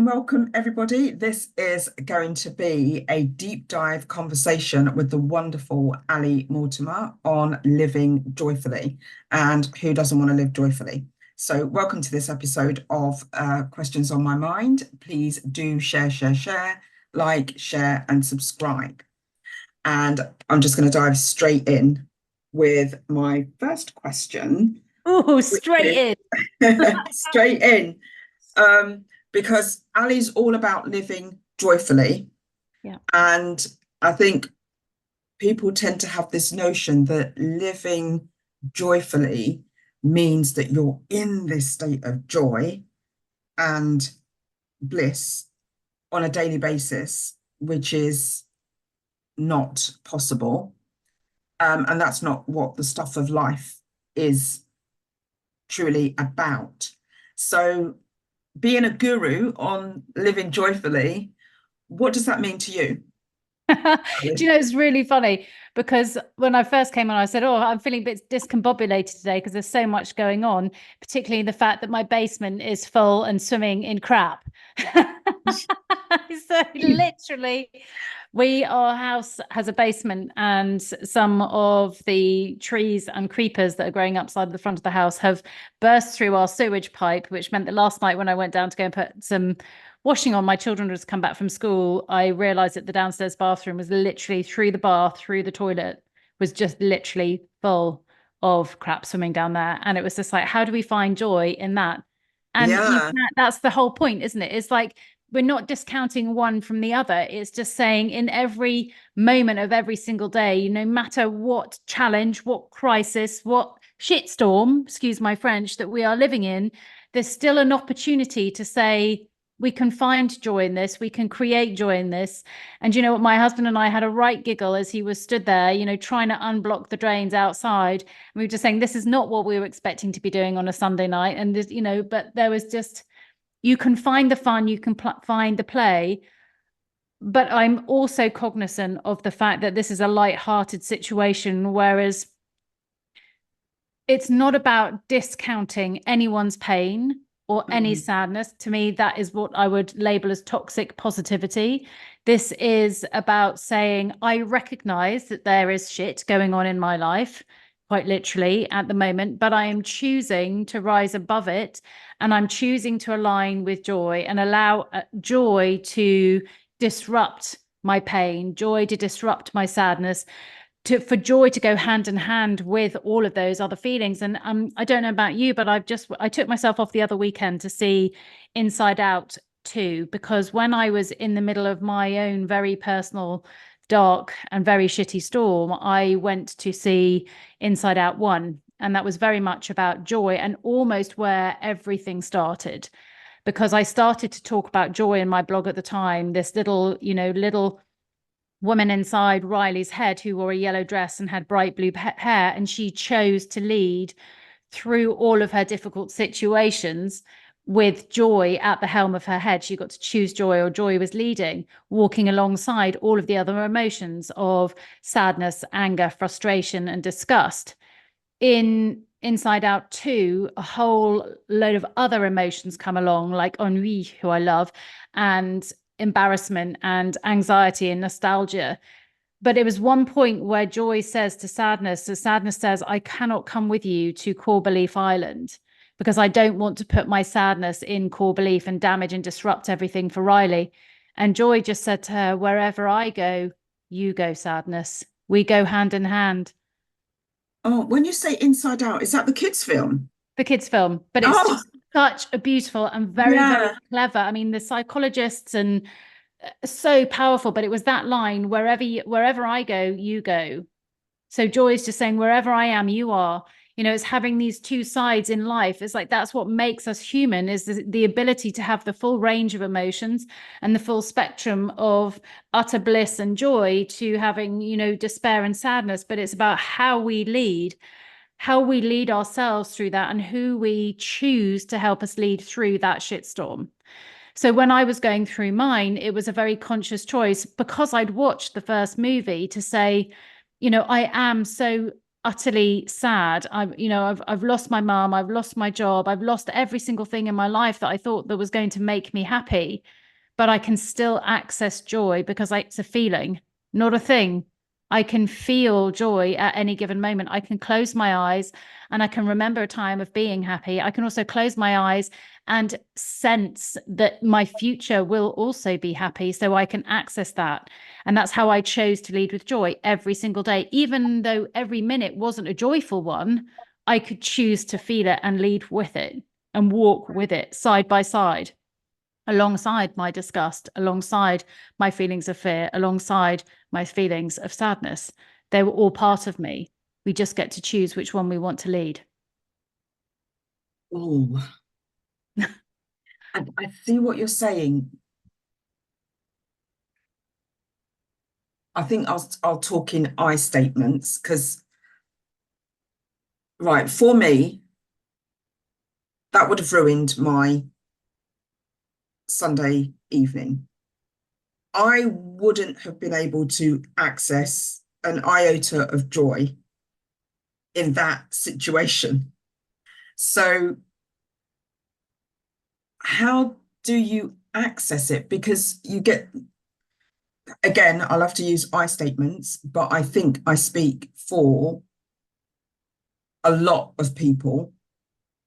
Welcome, everybody. This is going to be a deep dive conversation with the wonderful Ali Mortimer on living joyfully. And who doesn't want to live joyfully? So welcome to this episode of Questions on My Mind. Please do share, like, share, and subscribe. And I'm just going to dive straight in with my first question. Oh, straight in. Straight in. Because Ali's all about living joyfully. Yeah. And I think people tend to have this notion that living joyfully means that you're in this state of joy and bliss on a daily basis, which is not possible. And that's not what the stuff of life is truly about. So being a guru on living joyfully, what does that mean to you? Do you know, it's really funny because when I first came on, I said, oh, I'm feeling a bit discombobulated today because there's so much going on, particularly the fact that my basement is full and swimming in crap. So literally, our house has a basement, and some of the trees and creepers that are growing upside of the front of the house have burst through our sewage pipe, which meant that last night when I went down to go and put some washing on, my children had come back from school, I realized that the downstairs bathroom was literally through the bath, through the toilet, was just literally full of crap swimming down there. And it was just like, how do we find joy in that? And that's the whole point, isn't it? It's like, we're not discounting one from the other. It's just saying in every moment of every single day, no matter what challenge, what crisis, what shitstorm, excuse my French, that we are living in, there's still an opportunity to say, we can find joy in this. We can create joy in this. And you know what? My husband and I had a right giggle as he was stood there, trying to unblock the drains outside. And we were just saying, this is not what we were expecting to be doing on a Sunday night. And this, but there was just, you can find the fun, you can find the play. But I'm also cognizant of the fact that this is a light-hearted situation, whereas it's not about discounting anyone's pain or any sadness. To me, that is what I would label as toxic positivity. This is about saying, I recognize that there is shit going on in my life, quite literally at the moment, but I am choosing to rise above it, and I'm choosing to align with joy and allow joy to disrupt my pain, joy to disrupt my sadness, for joy to go hand in hand with all of those other feelings. And I don't know about you, but I took myself off the other weekend to see Inside Out 2, because when I was in the middle of my own very personal, dark and very shitty storm, I went to see Inside Out 1, and that was very much about joy and almost where everything started, because I started to talk about joy in my blog at the time. This little woman inside Riley's head who wore a yellow dress and had bright blue hair, and she chose to lead through all of her difficult situations with joy at the helm of her head. She got to choose joy, or joy was leading, walking alongside all of the other emotions of sadness, anger, frustration, and disgust. In Inside Out 2, a whole load of other emotions come along, like ennui, who I love, and embarrassment and anxiety and nostalgia. But it was one point where joy says to sadness, so sadness says, I cannot come with you to Core Belief Island because I don't want to put my sadness in core belief and damage and disrupt everything for Riley. And joy just said to her, wherever I go, you go, sadness. We go hand in hand. Oh, when you say Inside Out, is that the kids' film? The kids' film, but it's just such a beautiful and very, very clever. I mean, the psychologists and so powerful, but it was that line, wherever I go, you go. So joy is just saying, wherever I am, you are. It's having these two sides in life. It's like, that's what makes us human, is the ability to have the full range of emotions and the full spectrum of utter bliss and joy, to having, despair and sadness. But it's about how we lead. how we lead ourselves through that and who we choose to help us lead through that shitstorm. So when I was going through mine, it was a very conscious choice because I'd watched the first movie to say, I am so utterly sad. I've lost my mum, I've lost my job, I've lost every single thing in my life that I thought that was going to make me happy, but I can still access joy because it's a feeling, not a thing. I can feel joy at any given moment. I can close my eyes and I can remember a time of being happy. I can also close my eyes and sense that my future will also be happy, so I can access that. And that's how I chose to lead with joy every single day. Even though every minute wasn't a joyful one, I could choose to feel it and lead with it and walk with it side by side, alongside my disgust, alongside my feelings of fear, alongside my feelings of sadness. They were all part of me. We just get to choose which one we want to lead. Oh, I see what you're saying. I think I'll talk in I statements because, right, for me, that would have ruined my Sunday evening. I wouldn't have been able to access an iota of joy in that situation. So, how do you access it? Because you get, again, I'll have to use I statements, but I think I speak for a lot of people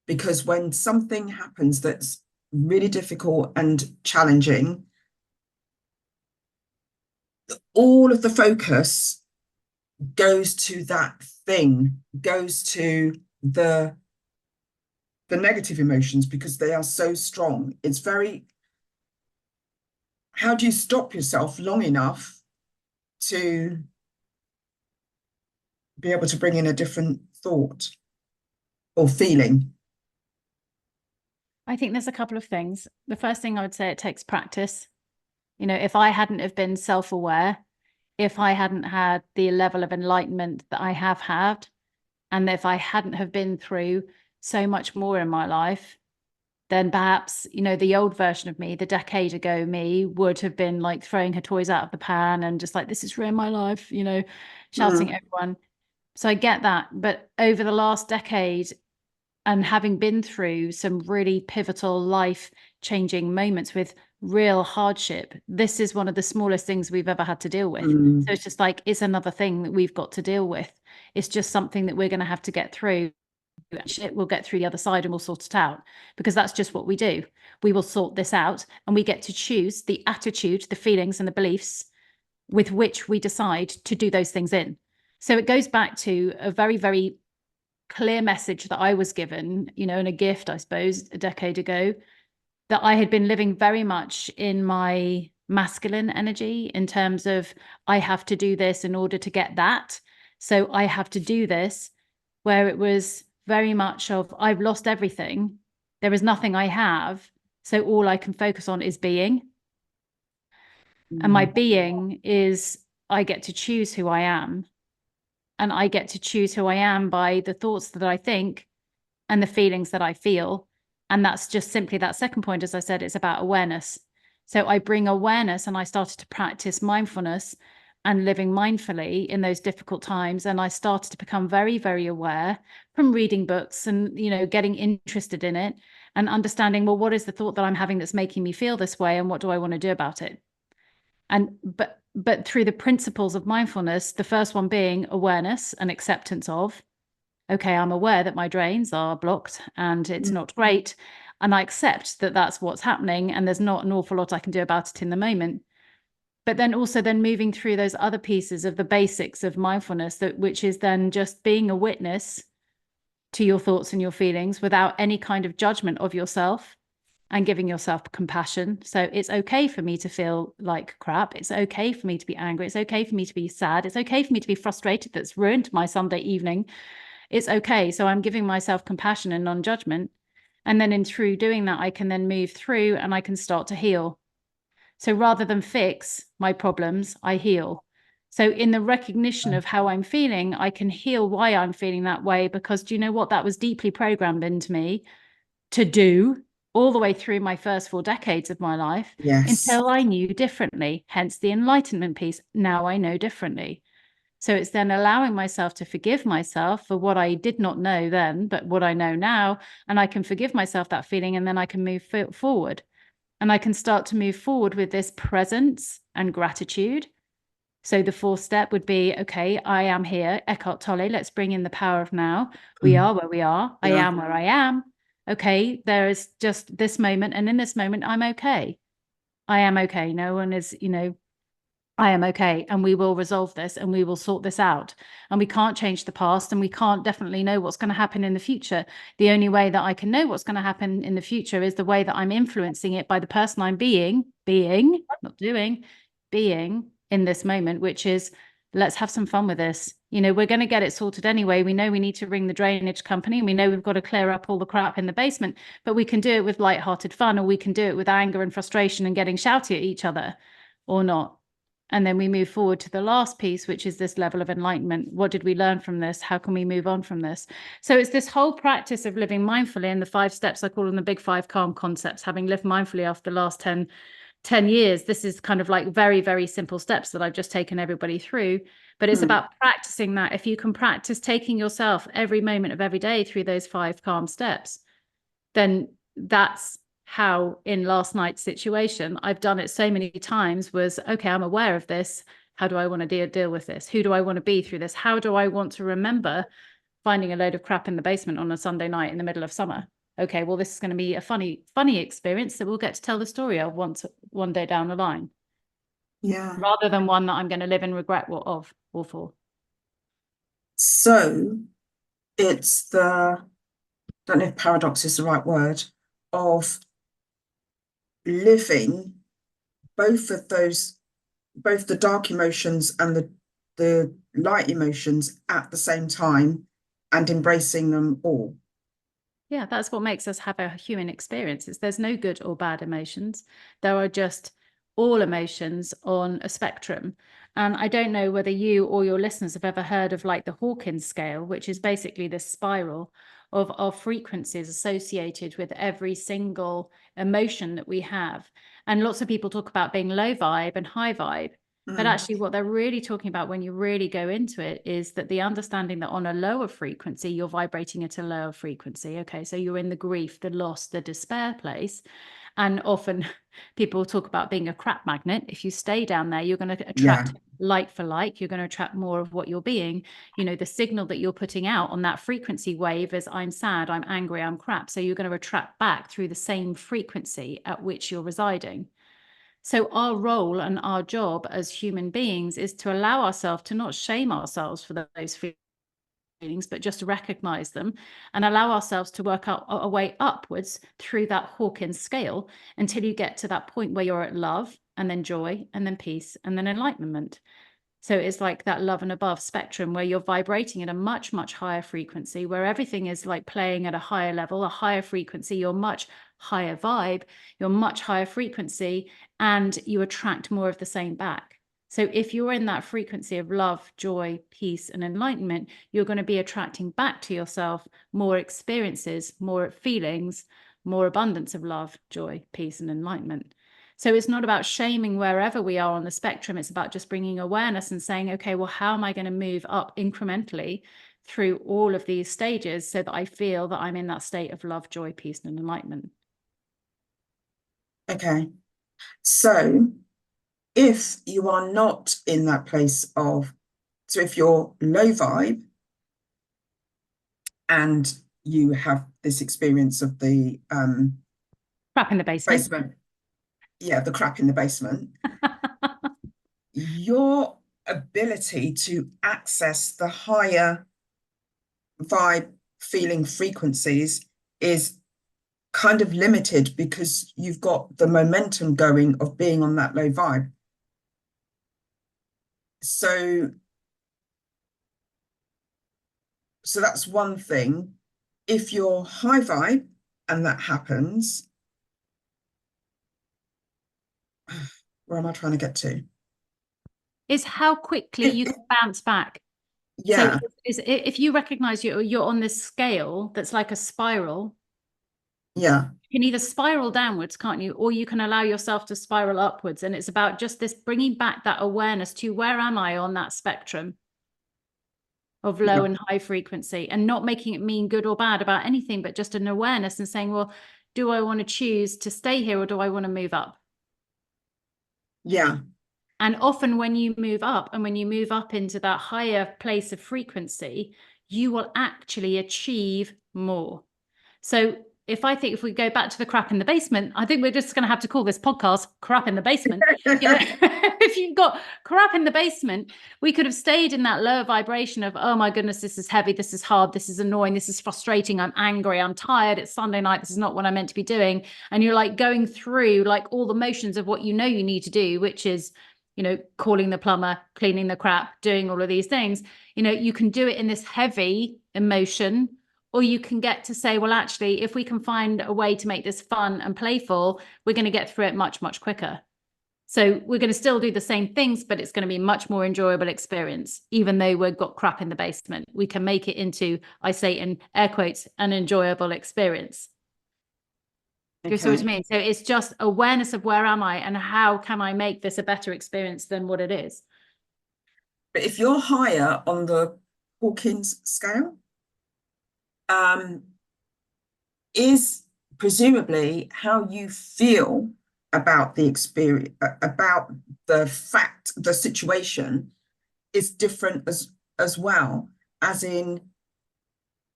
because when something happens that's really difficult and challenging, all of the focus goes to that thing, goes to the negative emotions because they are so strong. It's very, how do you stop yourself long enough to be able to bring in a different thought or feeling? I think there's a couple of things. The first thing I would say, it takes practice. If I hadn't have been self-aware, if I hadn't had the level of enlightenment that I have had, and if I hadn't have been through so much more in my life, then perhaps, the old version of me, the decade ago me, would have been like throwing her toys out of the pan and just like, this is ruined my life, shouting at everyone. So I get that. But over the last decade, and having been through some really pivotal life changing moments with real hardship, this is one of the smallest things we've ever had to deal with. So it's just like, it's another thing that we've got to deal with. It's just something that we're going to have to get through. We'll get through the other side and we'll sort it out, because that's just what we do. We will sort this out, and we get to choose the attitude, the feelings and the beliefs with which we decide to do those things in. So it goes back to a very, very clear message that I was given, and a gift, I suppose, a decade ago, that I had been living very much in my masculine energy in terms of, I have to do this in order to get that. So I have to do this, where it was very much of, I've lost everything. There is nothing I have. So all I can focus on is being. And my being is, I get to choose who I am. And I get to choose who I am by the thoughts that I think and the feelings that I feel. And that's just simply that second point, as I said, it's about awareness. So I bring awareness, and I started to practice mindfulness and living mindfully in those difficult times. And I started to become very, very aware from reading books and, getting interested in it and understanding, well, what is the thought that I'm having that's making me feel this way? And what do I want to do about it? And but through the principles of mindfulness, the first one being awareness and acceptance of, okay, I'm aware that my drains are blocked and it's not great. And I accept that that's what's happening, and there's not an awful lot I can do about it in the moment. But then also then moving through those other pieces of the basics of mindfulness, which is then just being a witness to your thoughts and your feelings without any kind of judgment of yourself, and giving yourself compassion. So it's okay for me to feel like crap. It's okay for me to be angry. It's okay for me to be sad. It's okay for me to be frustrated. That's ruined my Sunday evening. It's okay. So I'm giving myself compassion and non-judgment. And then in through doing that, I can then move through and I can start to heal. So rather than fix my problems, I heal. So in the recognition of how I'm feeling, I can heal why I'm feeling that way, because do you know what? That was deeply programmed into me to do all the way through my first 4 decades of my life, Yes. until I knew differently, hence the enlightenment piece. Now I know differently. So it's then allowing myself to forgive myself for what I did not know then, but what I know now. And I can forgive myself that feeling, and then I can move forward. And I can start to move forward with this presence and gratitude. So the 4th step would be, okay, I am here. Eckhart Tolle, let's bring in the power of now. We are where we are. I Yeah. am where I am. Okay, there is just this moment. And in this moment, I'm okay. I am okay. No one is, I am okay. And we will resolve this, and we will sort this out. And we can't change the past, and we can't definitely know what's going to happen in the future. The only way that I can know what's going to happen in the future is the way that I'm influencing it by the person I'm being, not doing, being in this moment, which is, let's have some fun with this. We're going to get it sorted anyway. We know we need to ring the drainage company, and we know we've got to clear up all the crap in the basement, but we can do it with lighthearted fun, or we can do it with anger and frustration and getting shouty at each other, or not. And then we move forward to the last piece, which is this level of enlightenment. What did we learn from this? How can we move on from this? So it's this whole practice of living mindfully, and the 5 steps, I call them the big 5 calm concepts. Having lived mindfully after the last 10 years, this is kind of like very, very simple steps that I've just taken everybody through. But it's about practicing that. If you can practice taking yourself every moment of every day through those 5 calm steps, then that's how, in last night's situation, I've done it so many times, was, okay, I'm aware of this. How do I want to deal with this? Who do I want to be through this? How do I want to remember finding a load of crap in the basement on a Sunday night in the middle of summer? Okay, well, this is going to be a funny experience that we'll get to tell the story of one day down the line. Yeah. Rather than one that I'm going to live in regret of or for. So it's don't know if paradox is the right word, of living both of those, both the dark emotions and the light emotions at the same time, and embracing them all. Yeah, that's what makes us have a human experience. There's no good or bad emotions. There are just all emotions on a spectrum. And I don't know whether you or your listeners have ever heard of like the Hawkin Scale, which is basically this spiral of our frequencies associated with every single emotion that we have. And lots of people talk about being low vibe and high vibe. But actually, what they're really talking about when you really go into it is that the understanding that on a lower frequency, you're vibrating at a lower frequency. Okay, so you're in the grief, the loss, the despair place. And often people talk about being a crap magnet. If you stay down there, you're going to attract like for like. You're going to attract more of what you're being. The signal that you're putting out on that frequency wave is, I'm sad, I'm angry, I'm crap. So you're going to attract back through the same frequency at which you're residing. So our role and our job as human beings is to allow ourselves to not shame ourselves for those feelings, but just recognize them and allow ourselves to work out a way upwards through that Hawkin scale until you get to that point where you're at love, and then joy, and then peace, and then enlightenment. So it's like that love and above spectrum where you're vibrating at a much, much higher frequency, where everything is like playing at a higher level, a higher frequency. You're much higher vibe, you're much higher frequency, and you attract more of the same back. So if you're in that frequency of love, joy, peace, and enlightenment, you're going to be attracting back to yourself more experiences, more feelings, more abundance of love, joy, peace, and enlightenment. So it's not about shaming wherever we are on the spectrum. It's about just bringing awareness and saying, okay, well, how am I going to move up incrementally through all of these stages so that I feel that I'm in that state of love, joy, peace, and enlightenment? Okay. So if you are not in that place of, so if you're low vibe and you have this experience of the Crap in the basement. the crap in the basement, your ability to access the higher vibe feeling frequencies is kind of limited because you've got the momentum going of being on that low vibe. So that's one thing. If you're high vibe and that happens, where am I trying to get to? It's how quickly you can bounce back. So Yeah, if you recognize you're on this scale that's like a spiral, yeah, you can either spiral downwards, can't you? Or you can allow yourself to spiral upwards. And it's about just this bringing back that awareness to where am I on that spectrum of low yeah, and high frequency, and not making it mean good or bad about anything, but just an awareness and saying, well, do I want to choose to stay here or do I want to move up? yeah, And often when you move up and when you move up into that higher place of frequency, you will actually achieve more. So if we go back to the crap in the basement, I think we're just going to have to call this podcast crap in the basement. You know, if you've got crap in the basement, we could have stayed in that lower vibration of, oh my goodness, this is heavy, this is hard, this is annoying, this is frustrating, I'm angry, I'm tired, it's Sunday night, this is not what I'm meant to be doing. And you're like going through like all the motions of what you know you need to do, which is, you know, calling the plumber, cleaning the crap, doing all of these things. You know, you can do it in this heavy emotion, or you can get to say, well, actually, if we can find a way to make this fun and playful, we're going to get through it much, much quicker. So we're going to still do the same things, but it's going to be a much more enjoyable experience, even though we've got crap in the basement. We can make it into, I say in air quotes, an enjoyable experience. Do you see what I okay. mean? So it's just awareness of where am I and how can I make this a better experience than what it is? But if you're higher on the Hawkins scale, um, is presumably how you feel about the experience, about the fact, the situation is different as well. As in,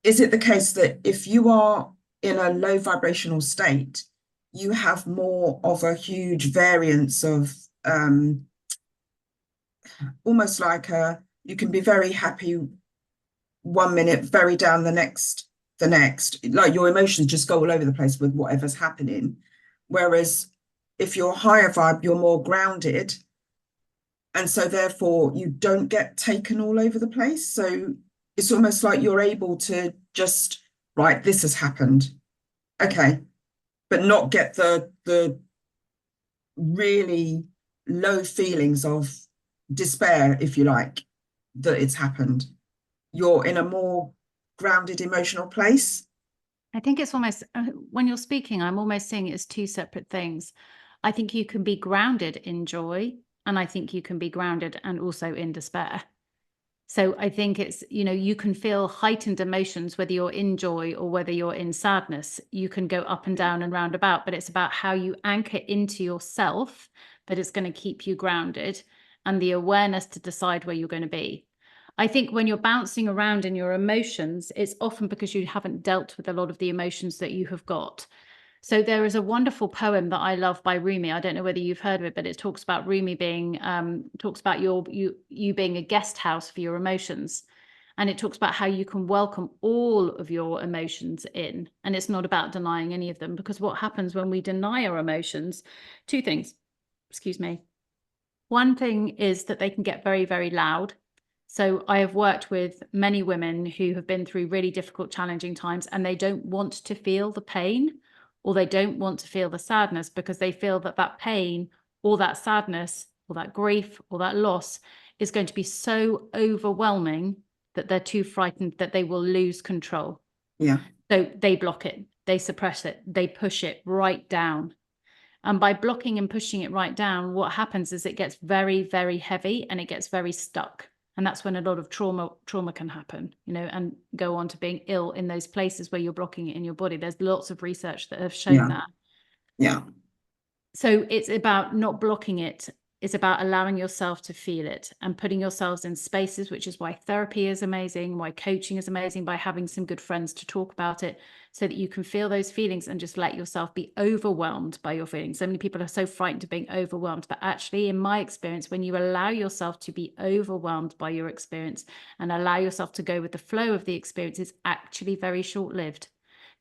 is it the case that if you are in a low vibrational state, you have more of a huge variance of almost like you can be very happy one minute, very down the next, like your emotions just go all over the place with whatever's happening. Whereas if you're higher vibe, you're more grounded. And so therefore you don't get taken all over the place. So it's almost like you're able to just, right, this has happened. Okay. But not get the really low feelings of despair, if you like, that it's happened. You're in a more grounded emotional place. I think it's almost, when you're speaking, I'm almost seeing it as two separate things. I think you can be grounded in joy, and I think you can be grounded and also in despair. So I think it's, you know, you can feel heightened emotions, whether you're in joy or whether you're in sadness. You can go up and down and round about, but it's about how you anchor into yourself that it's going to keep you grounded, and the awareness to decide where you're going to be. I think when you're bouncing around in your emotions, it's often because you haven't dealt with a lot of the emotions that you have got. So there is a wonderful poem that I love by Rumi. I don't know whether you've heard of it, but it talks about Rumi being talks about you being a guest house for your emotions. And it talks about how you can welcome all of your emotions in. And it's not about denying any of them, because what happens when we deny our emotions, two things, excuse me. One thing is that they can get very, very loud. So I have worked with many women who have been through really difficult, challenging times, and they don't want to feel the pain, or they don't want to feel the sadness, because they feel that that pain or that sadness or that grief or that loss is going to be so overwhelming that they're too frightened that they will lose control. Yeah. So they block it, they suppress it, they push it right down. And by blocking and pushing it right down, what happens is it gets very, very heavy and it gets very stuck. And that's when a lot of trauma can happen, you know, and go on to being ill in those places where you're blocking it in your body. There's lots of research that have shown Yeah. that. Yeah. So it's about not blocking it. It's about allowing yourself to feel it and putting yourselves in spaces, which is why therapy is amazing, why coaching is amazing, by having some good friends to talk about it, so that you can feel those feelings and just let yourself be overwhelmed by your feelings. So many people are so frightened of being overwhelmed, but actually, in my experience, when you allow yourself to be overwhelmed by your experience and allow yourself to go with the flow of the experience, it's actually very short-lived.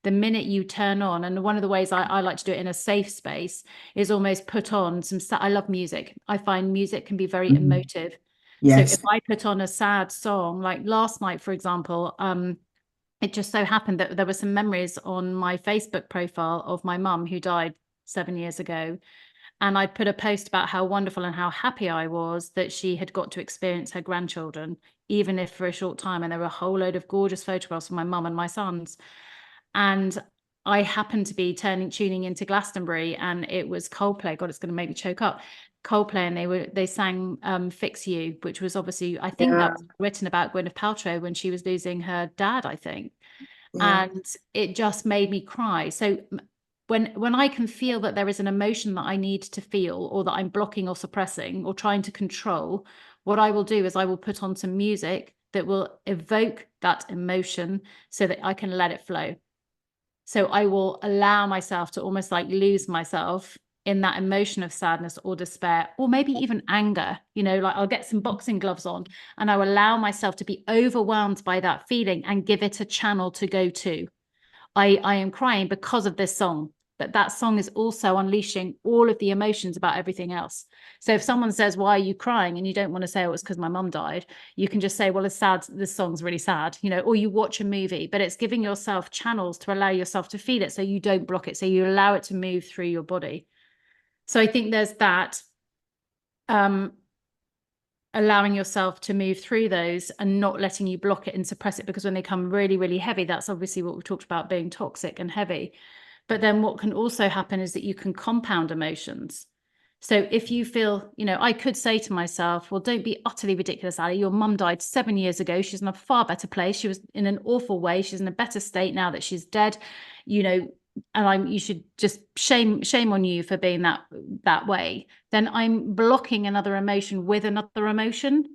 The minute you turn on, and one of the ways I like to do it in a safe space is almost put on some, I love music. I find music can be very emotive. So if Yes. I put on a sad song, like last night, for example, it just so happened that there were some memories on my Facebook profile of my mum who died 7 years ago. And I put a post about how wonderful and how happy I was that she had got to experience her grandchildren, even if for a short time. And there were a whole load of gorgeous photographs of my mum and my sons. And I happened to be tuning into Glastonbury, and it was Coldplay. God, it's going to make me choke up. Coldplay, and they sang Fix You, which was obviously, I think that was written about Gwyneth Paltrow when she was losing her dad, I think. Yeah. And it just made me cry. So when I can feel that there is an emotion that I need to feel, or that I'm blocking or suppressing or trying to control, what I will do is I will put on some music that will evoke that emotion so that I can let it flow. So I will allow myself to almost like lose myself in that emotion of sadness or despair, or maybe even anger. Like I'll get some boxing gloves on and I will allow myself to be overwhelmed by that feeling and give it a channel to go to. I am crying because of this song, but that song is also unleashing all of the emotions about everything else. So if someone says, why are you crying? And you don't want to say, oh, it's because my mum died. You can just say, well, it's sad. This song's really sad, or you watch a movie, but it's giving yourself channels to allow yourself to feel it. So you don't block it. So you allow it to move through your body. So I think there's that, allowing yourself to move through those and not letting you block it and suppress it, because when they come really, really heavy, that's obviously what we talked about, being toxic and heavy. But then what can also happen is that you can compound emotions. So if you feel, I could say to myself, well, don't be utterly ridiculous, Ali. Your mum died 7 years ago. She's in a far better place. She was in an awful way. She's in a better state now that she's dead, and you should just shame on you for being that way. Then I'm blocking another emotion with another emotion.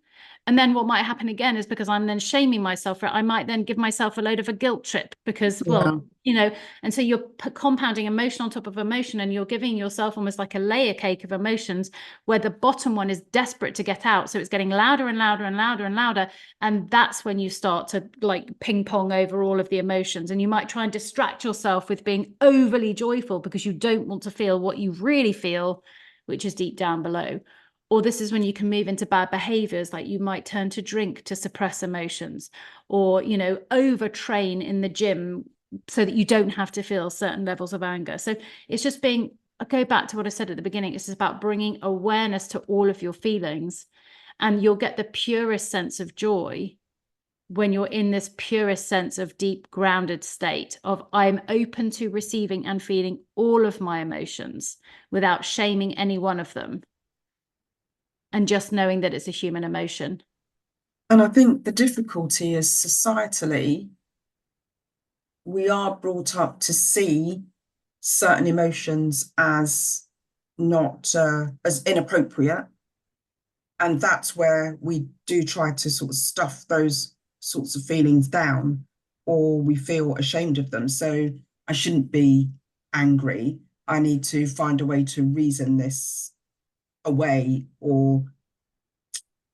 And then what might happen again is, because I'm then shaming myself for it, I might then give myself a load of a guilt trip because, and so you're compounding emotion on top of emotion, and you're giving yourself almost like a layer cake of emotions where the bottom one is desperate to get out. So it's getting louder and louder and louder and louder. And that's when you start to like ping pong over all of the emotions. And you might try and distract yourself with being overly joyful because you don't want to feel what you really feel, which is deep down below. Or this is when you can move into bad behaviors, like you might turn to drink to suppress emotions, or, overtrain in the gym so that you don't have to feel certain levels of anger. So it's just I go back to what I said at the beginning. It's about bringing awareness to all of your feelings, and you'll get the purest sense of joy when you're in this purest sense of deep grounded state of I'm open to receiving and feeling all of my emotions without shaming any one of them. And just knowing that it's a human emotion. And I think the difficulty is societally, we are brought up to see certain emotions as not as inappropriate. And that's where we do try to sort of stuff those sorts of feelings down, or we feel ashamed of them. So I shouldn't be angry. I need to find a way to reason this away, or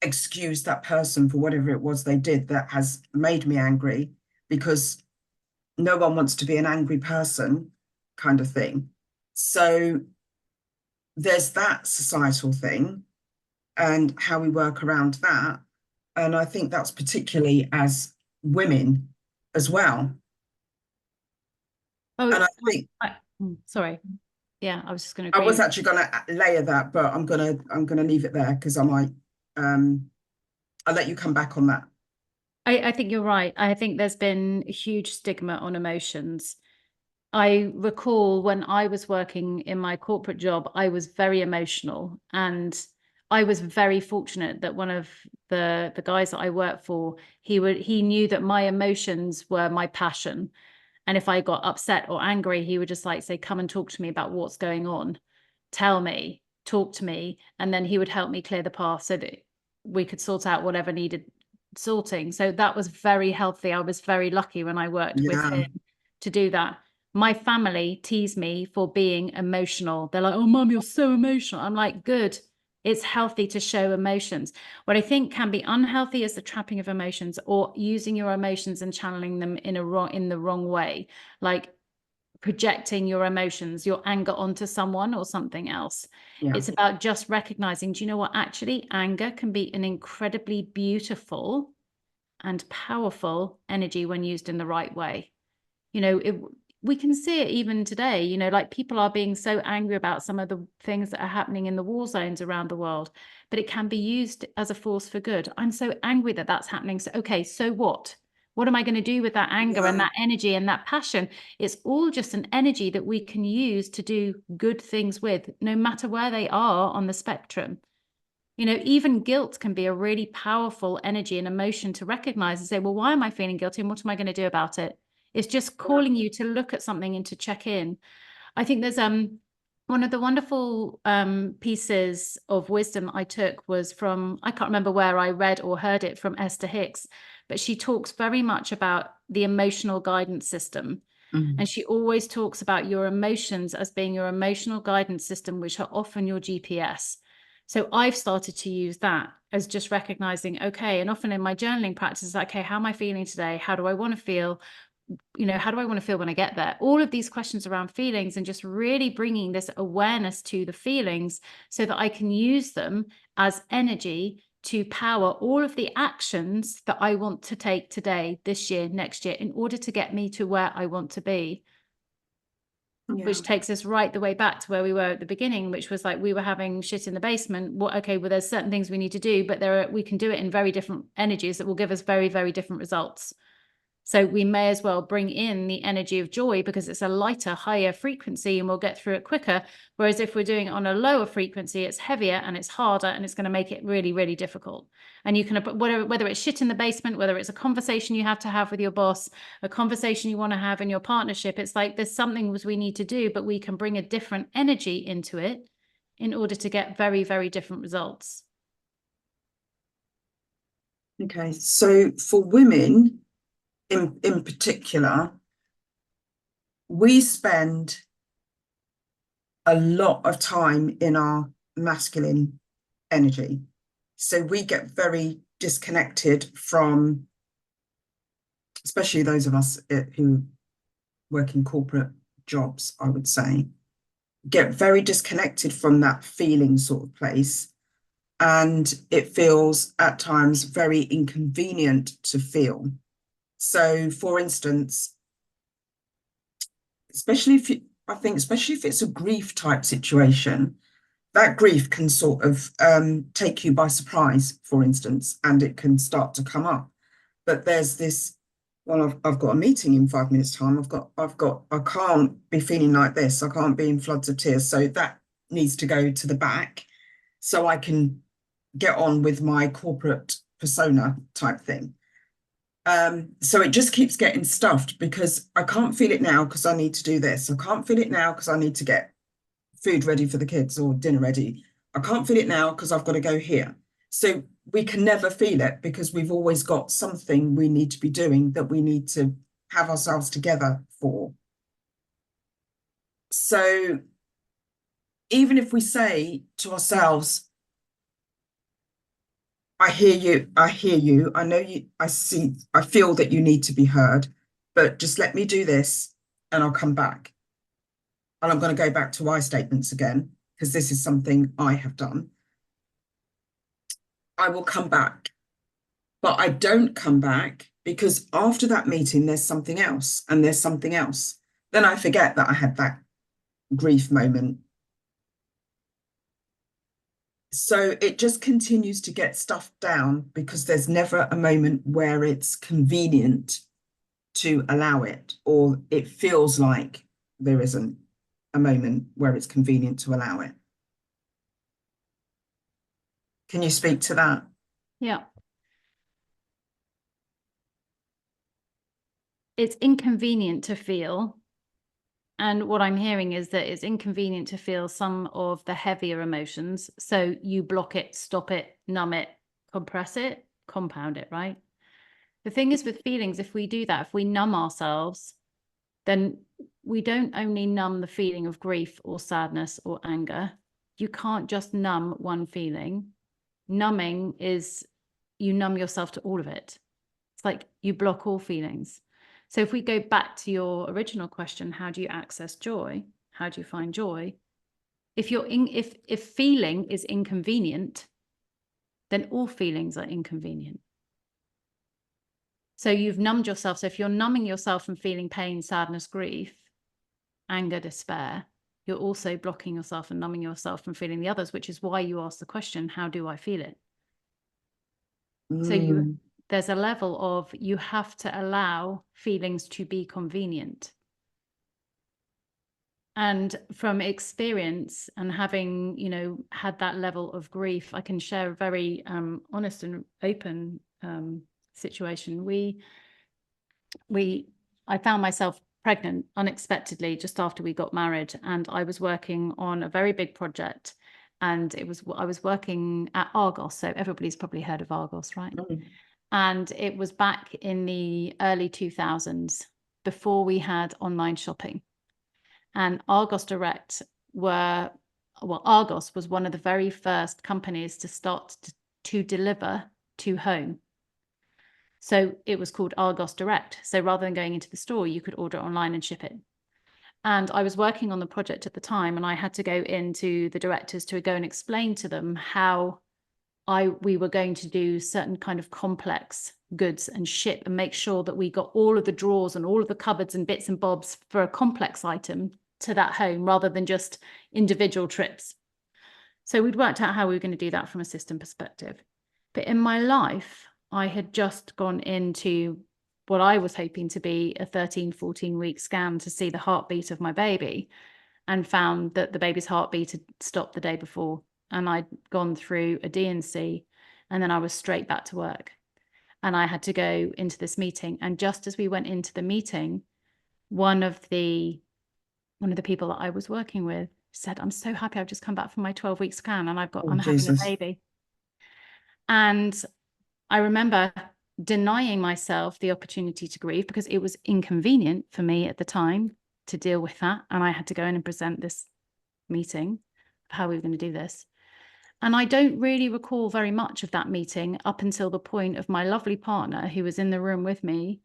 excuse that person for whatever it was they did that has made me angry, because no one wants to be an angry person, kind of thing. So there's that societal thing and how we work around that. And I think that's particularly as women as well. Oh, And I think sorry. Yeah, I was just going to I agree. was actually going to layer that, but I'm gonna leave it there because I might I'll let you come back on that. I think you're right. I think there's been a huge stigma on emotions. I recall when I was working in my corporate job, I was very emotional, and I was very fortunate that one of the guys that I worked for, he knew that my emotions were my passion. And if I got upset or angry, he would just like say, come and talk to me about what's going on. Tell me, talk to me. And then he would help me clear the path so that we could sort out whatever needed sorting. So that was very healthy. I was very lucky when I worked with Yeah, him to do that. My family tease me for being emotional. They're like, oh, mom, you're so emotional. I'm like, good. It's healthy to show emotions. What I think can be unhealthy is the trapping of emotions, or using your emotions and channeling them in the wrong way, like projecting your emotions, your anger onto someone or something else. yeah, It's about just recognizing, do you know what? Actually, anger can be an incredibly beautiful and powerful energy when used in the right way. we can see it even today, you know, like people are being so angry about some of the things that are happening in the war zones around the world, but it can be used as a force for good. I'm so angry that that's happening. So, okay, so what? What am I going to do with that anger and that energy and that passion? It's all just an energy that we can use to do good things with, no matter where they are on the spectrum. You know, even guilt can be a really powerful energy and emotion to recognize and say, well, why am I feeling guilty and what am I going to do about it? It's just calling you to look at something and to check in. I think there's one of the wonderful pieces of wisdom I took was from, I can't remember where I read or heard it, from Esther Hicks, but she talks very much about the emotional guidance system. And she always talks about your emotions as being your emotional guidance system, which are often your GPS. So I've started to use that as just recognizing, okay, and often in my journaling practice, okay, how am I feeling today? How do I want to feel? You know, how do I want to feel when I get there? All of these questions around feelings, and just really bringing this awareness to the feelings so that I can use them as energy to power all of the actions that I want to take today, this year, next year, in order to get me to where I want to be. Which takes us right the way back to where we were at the beginning, which was like we were having shit in the basement. Well, okay, well, there's certain things we need to do, but we can do it in very different energies that will give us very, very different results. So we may as well bring in the energy of joy because it's a lighter, higher frequency and we'll get through it quicker. Whereas if we're doing it on a lower frequency, it's heavier and it's harder and it's going to make it really, really difficult. And you can, whether it's shit in the basement, whether it's a conversation you have to have with your boss, a conversation you want to have in your partnership, it's like there's something we need to do, but we can bring a different energy into it in order to get very, very different results. Okay, so for women, in particular, we spend a lot of time in our masculine energy. So we get very disconnected from, especially those of us who work in corporate jobs, I would say, get very disconnected from that feeling sort of place. And it feels at times very inconvenient to feel. So, for instance, especially if it's a grief type situation, that grief can sort of take you by surprise, for instance, and it can start to come up. But there's this, well, I've got a meeting in 5 minutes' time. I can't be feeling like this. I can't be in floods of tears. So that needs to go to the back so I can get on with my corporate persona type thing. So it just keeps getting stuffed because I can't feel it now because I need to do this. I can't feel it now because I need to get food ready for the kids or dinner ready. I can't feel it now because I've got to go here. So we can never feel it because we've always got something we need to be doing that we need to have ourselves together for. So even if we say to ourselves, I hear you, I know you, I feel that you need to be heard, but just let me do this and I'll come back. And I'm going to go back to I statements again, because this is something I have done. I will come back, but I don't come back because after that meeting, there's something else and there's something else. Then I forget that I had that grief moment. So it just continues to get stuffed down because there's never a moment where it's convenient to allow it, or it feels like there isn't a moment where it's convenient to allow it. Can you speak to that? Yeah. It's inconvenient to feel. And what I'm hearing is that it's inconvenient to feel some of the heavier emotions. So you block it, stop it, numb it, compress it, compound it, right? The thing is with feelings, if we do that, if we numb ourselves, then we don't only numb the feeling of grief or sadness or anger. You can't just numb one feeling. Numbing is you numb yourself to all of it. It's like you block all feelings. So if we go back to your original question, how do you access joy? How do you find joy? If feeling is inconvenient, then all feelings are inconvenient. So you've numbed yourself. So if you're numbing yourself from feeling pain, sadness, grief, anger, despair, you're also blocking yourself and numbing yourself from feeling the others, which is why you ask the question, how do I feel it? So there's a level of, you have to allow feelings to be convenient. And from experience and having, you know, had that level of grief, I can share a very honest and open situation. I found myself pregnant unexpectedly just after we got married, and I was working on a very big project, and I was working at Argos, so everybody's probably heard of Argos, right? And it was back in the early 2000s, before we had online shopping. And Argos Direct Argos was one of the very first companies to start to deliver to home. So it was called Argos Direct. So rather than going into the store, you could order online and ship it. And I was working on the project at the time, and I had to go into the directors to go and explain to them how we were going to do certain kind of complex goods and ship and make sure that we got all of the drawers and all of the cupboards and bits and bobs for a complex item to that home rather than just individual trips. So we'd worked out how we were going to do that from a system perspective. But in my life, I had just gone into what I was hoping to be a 13, 14-week scan to see the heartbeat of my baby, and found that the baby's heartbeat had stopped the day before. And I'd gone through a D&C, and then I was straight back to work. And I had to go into this meeting. And just as we went into the meeting, one of the people that I was working with said, "I'm so happy I've just come back from my 12-week scan and I'm having a baby." And I remember denying myself the opportunity to grieve because it was inconvenient for me at the time to deal with that. And I had to go in and present this meeting of how we were going to do this. And I don't really recall very much of that meeting up until the point of my lovely partner who was in the room with me.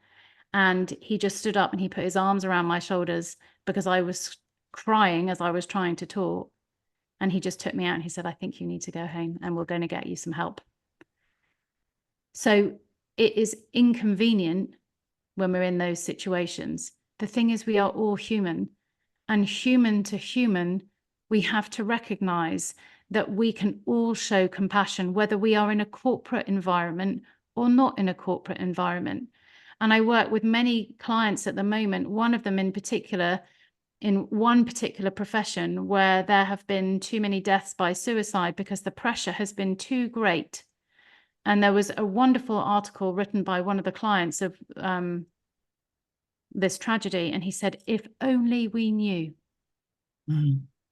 And he just stood up and he put his arms around my shoulders because I was crying as I was trying to talk. And he just took me out and he said, "I think you need to go home and we're going to get you some help." So it is inconvenient when we're in those situations. The thing is, we are all human, and human to human, we have to recognize that we can all show compassion, whether we are in a corporate environment or not in a corporate environment. And I work with many clients at the moment, one of them in particular, in one particular profession where there have been too many deaths by suicide because the pressure has been too great. And there was a wonderful article written by one of the clients of this tragedy. And he said, if only we knew,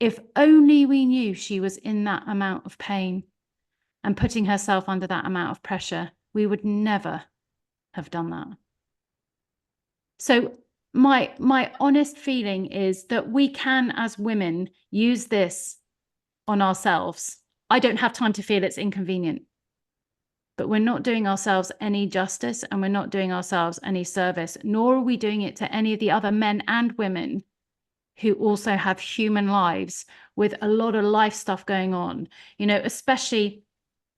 if only we knew she was in that amount of pain and putting herself under that amount of pressure, we would never have done that. So my honest feeling is that we can, as women, use this on ourselves. I don't have time to feel it's inconvenient. But we're not doing ourselves any justice, and we're not doing ourselves any service, nor are we doing it to any of the other men and women who also have human lives with a lot of life stuff going on, you know, especially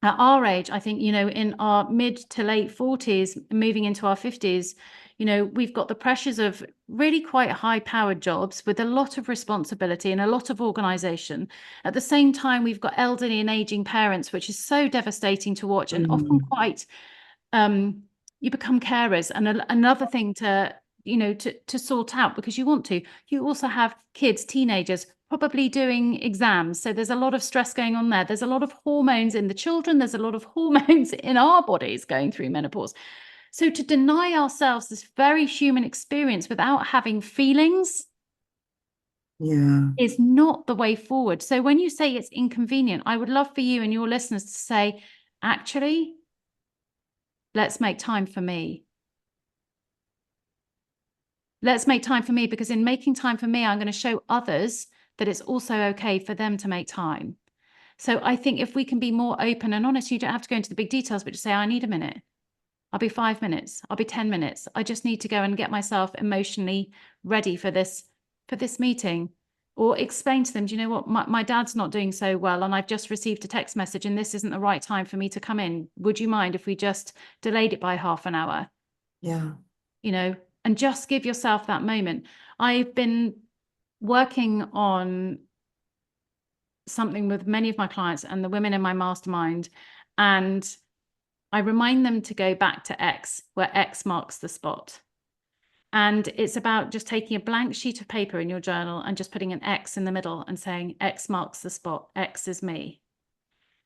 at our age. I think, you know, in our mid to late 40s, moving into our 50s, you know, we've got the pressures of really quite high powered jobs with a lot of responsibility and a lot of organization. At the same time, we've got elderly and aging parents, which is so devastating to watch, and often quite, you become carers. And another thing to, you know, to sort out, because you want to, you also have kids, teenagers, probably doing exams. So there's a lot of stress going on there. There's a lot of hormones in the children. There's a lot of hormones in our bodies going through menopause. So to deny ourselves this very human experience without having feelings is not the way forward. So when you say it's inconvenient, I would love for you and your listeners to say, actually, let's make time for me. Let's make time for me, because in making time for me, I'm going to show others that it's also okay for them to make time. So I think if we can be more open and honest, you don't have to go into the big details, but just say, I need a minute. I'll be 5 minutes. I'll be 10 minutes. I just need to go and get myself emotionally ready for this meeting. Or explain to them, do you know what, my dad's not doing so well, and I've just received a text message and this isn't the right time for me to come in. Would you mind if we just delayed it by half an hour? Yeah. You know, and just give yourself that moment. I've been working on something with many of my clients and the women in my mastermind, and I remind them to go back to X, where X marks the spot. And it's about just taking a blank sheet of paper in your journal and just putting an X in the middle and saying X marks the spot, X is me.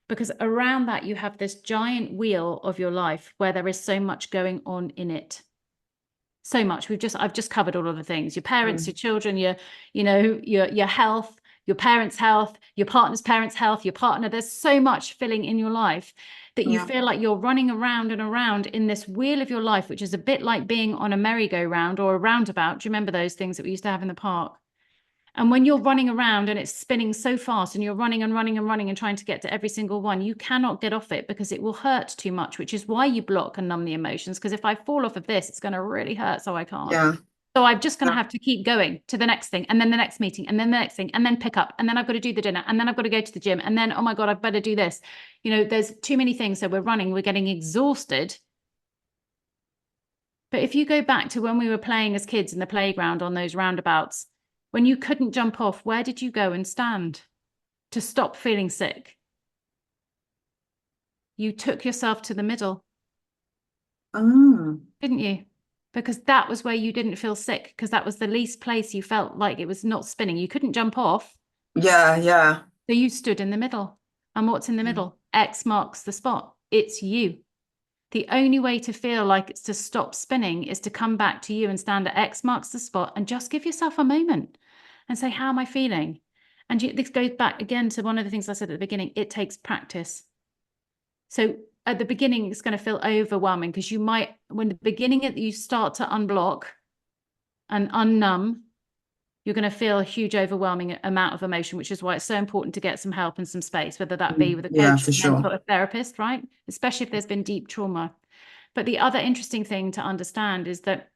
Because around that, you have this giant wheel of your life where there is so much going on in it. So much. I've just covered all of the things: your parents, your children, your health, your parents' health, your partner's parents' health, your partner. There's so much filling in your life that you feel like you're running around and around in this wheel of your life, which is a bit like being on a merry-go-round or a roundabout. Do you remember those things that we used to have in the park? And when you're running around and it's spinning so fast and you're running and running and running and trying to get to every single one, you cannot get off it because it will hurt too much, which is why you block and numb the emotions. Because if I fall off of this, it's going to really hurt, so I can't. Yeah. So I'm just going to have to keep going to the next thing, and then the next meeting, and then the next thing, and then pick up, and then I've got to do the dinner, and then I've got to go to the gym, and then, oh my God, I've better do this. There's too many things. So we're running, we're getting exhausted. But if you go back to when we were playing as kids in the playground on those roundabouts, when you couldn't jump off, where did you go and stand to stop feeling sick? You took yourself to the middle, didn't you? Because that was where you didn't feel sick, because that was the least place you felt like it was not spinning. You couldn't jump off. Yeah, yeah. So you stood in the middle. And what's in the middle? X marks the spot. It's you. The only way to feel like it's to stop spinning is to come back to you and stand at X marks the spot and just give yourself a moment and say, how am I feeling? And this goes back again to one of the things I said at the beginning. It takes practice. So at the beginning, it's going to feel overwhelming because you might, when the beginning you start to unblock and unnumb, you're going to feel a huge overwhelming amount of emotion, which is why it's so important to get some help and some space, whether that be with a coach, for mentor, sure. a therapist, right? Especially if there's been deep trauma. But the other interesting thing to understand is that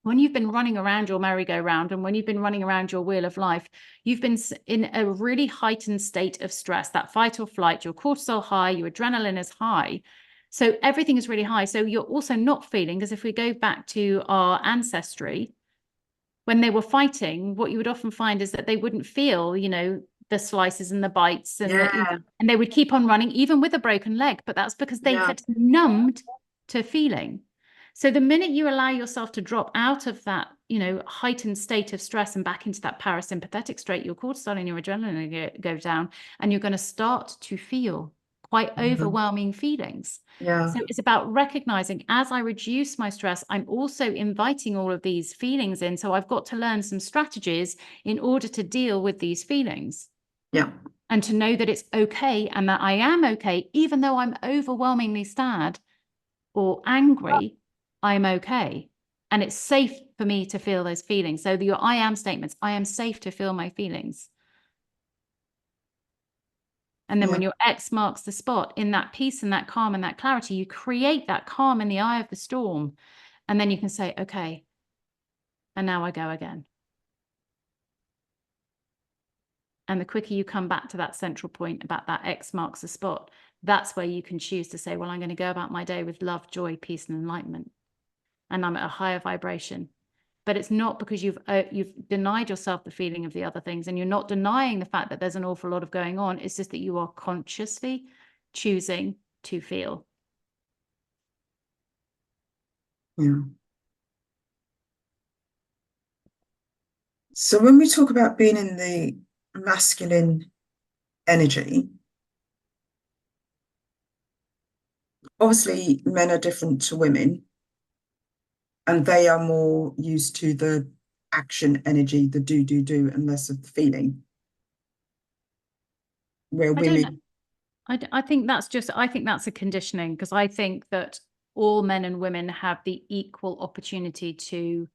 when you've been running around your merry-go-round and when you've been running around your wheel of life, you've been in a really heightened state of stress, that fight or flight, your cortisol high, your adrenaline is high. So everything is really high. So you're also not feeling, because if we go back to our ancestry, when they were fighting, what you would often find is that they wouldn't feel, the slices and the bites and and they would keep on running even with a broken leg, but that's because they had numbed to feeling. So the minute you allow yourself to drop out of that, heightened state of stress and back into that parasympathetic state, your cortisol and your adrenaline go down, and you're going to start to feel quite overwhelming feelings. Yeah. So it's about recognizing, as I reduce my stress, I'm also inviting all of these feelings in. So I've got to learn some strategies in order to deal with these feelings. Yeah. And to know that it's okay and that I am okay, even though I'm overwhelmingly sad or angry, I'm okay. And it's safe for me to feel those feelings. So your I am statements, I am safe to feel my feelings. And then when your X marks the spot, in that peace and that calm and that clarity, you create that calm in the eye of the storm. And then you can say, okay, and now I go again. And the quicker you come back to that central point about that X marks the spot, that's where you can choose to say, well, I'm going to go about my day with love, joy, peace, and enlightenment. And I'm at a higher vibration. But it's not because you've denied yourself the feeling of the other things, and you're not denying the fact that there's an awful lot of going on. It's just that you are consciously choosing to feel. Yeah. So when we talk about being in the masculine energy, obviously men are different to women, and they are more used to the action energy, the do, and less of the feeling. Where women, I think that's a conditioning, because I think that all men and women have the equal opportunity to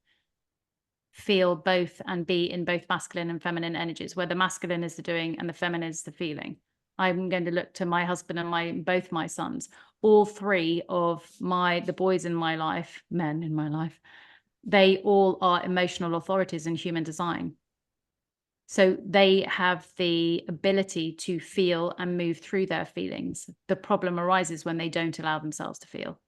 feel both and be in both masculine and feminine energies, where the masculine is the doing and the feminine is the feeling. I'm going to look to my husband and both my sons. All three of the boys in my life, men in my life, they all are emotional authorities in human design. So they have the ability to feel and move through their feelings. The problem arises when they don't allow themselves to feel.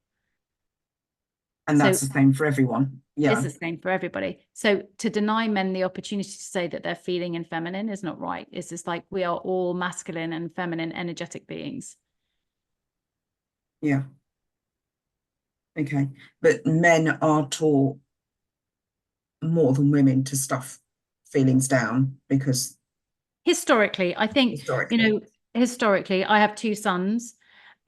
And So that's the same for everyone. it's Yeah. the same for everybody. So to deny men the opportunity to say that they're feeling and feminine is not right. It's just like we are all masculine and feminine energetic beings. Yeah. Okay. But men are taught more than women to stuff feelings down because Historically, I think, historically. historically, I have two sons,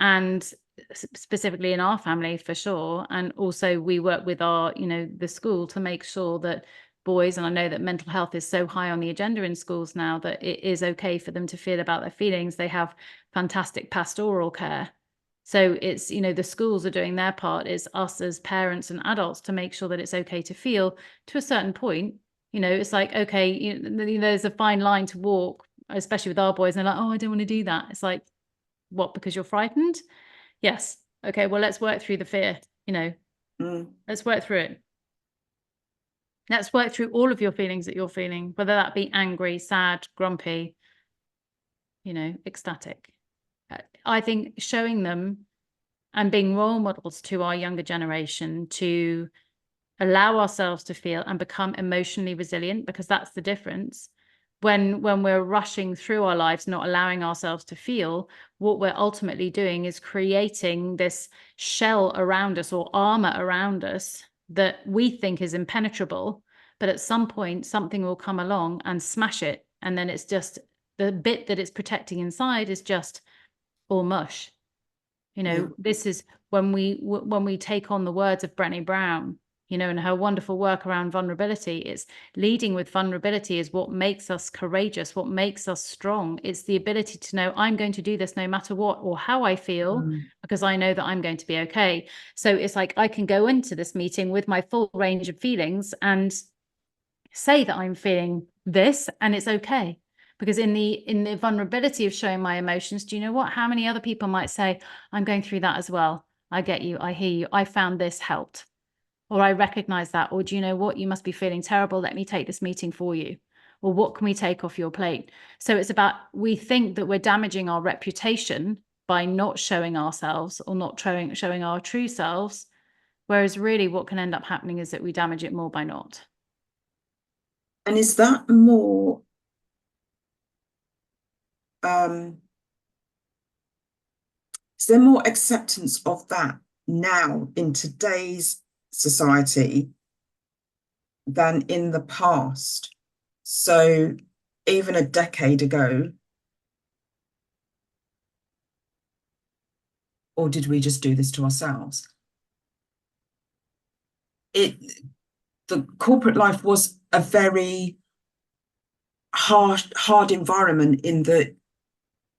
and specifically in our family for sure. And also we work with our, the school to make sure that boys, and I know that mental health is so high on the agenda in schools now that it is okay for them to feel about their feelings. They have fantastic pastoral care. So it's, the schools are doing their part. It's us as parents and adults to make sure that it's okay to feel to a certain point. It's like, okay, there's a fine line to walk, especially with our boys. And they're like, oh, I don't want to do that. It's like, what, because you're frightened? Yes. Okay, well, let's work through the fear, let's work through it. Let's work through all of your feelings that you're feeling, whether that be angry, sad, grumpy, ecstatic. I think showing them and being role models to our younger generation to allow ourselves to feel and become emotionally resilient, because that's the difference. When we're rushing through our lives, not allowing ourselves to feel, what we're ultimately doing is creating this shell around us or armor around us that we think is impenetrable. But at some point, something will come along and smash it. And then it's just the bit that it's protecting inside is just all mush. Yeah. This is when we take on the words of Brené Brown, and her wonderful work around vulnerability. It's leading with vulnerability is what makes us courageous, what makes us strong. It's the ability to know I'm going to do this no matter what or how I feel, because I know that I'm going to be okay. So it's like I can go into this meeting with my full range of feelings and say that I'm feeling this, and it's okay. Because in the vulnerability of showing my emotions, do you know what? How many other people might say, I'm going through that as well. I get you. I hear you. I found this helped. Or I recognize that. Or do you know what? You must be feeling terrible. Let me take this meeting for you. Or what can we take off your plate? So it's about, we think that we're damaging our reputation by not showing ourselves or not showing our true selves. Whereas really what can end up happening is that we damage it more by not. And is that more um is there more acceptance of that now in today's society than in the past? So even a decade ago, or did we just do this to ourselves? The corporate life was a very hard environment in that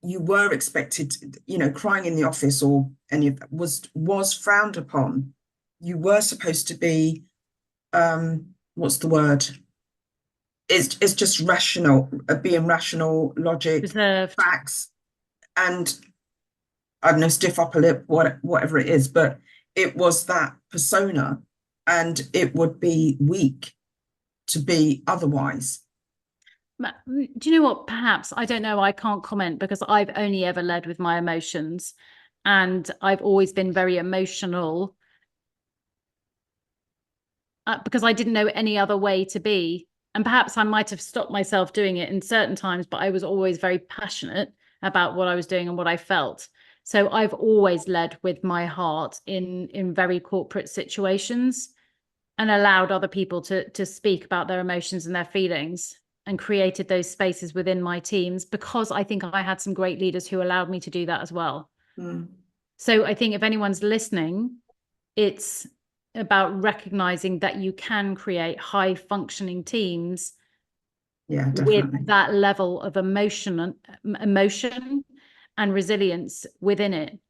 you were expected, crying in the office or any of that was frowned upon. You were supposed to be, what's the word? It's just rational, being rational, logic, Reserved. facts, and I don't know, stiff upper lip, whatever it is, but it was that persona, and it would be weak to be otherwise. Do you know what? Perhaps, I don't know. I can't comment because I've only ever led with my emotions, and I've always been very emotional because I didn't know any other way to be. And perhaps I might have stopped myself doing it in certain times, but I was always very passionate about what I was doing and what I felt. So I've always led with my heart in very corporate situations and allowed other people to speak about their emotions and their feelings, and created those spaces within my teams because I think I had some great leaders who allowed me to do that as well. Mm. So I think if anyone's listening, it's about recognizing that you can create high functioning teams Yeah, with definitely. that level of emotion and resilience within it.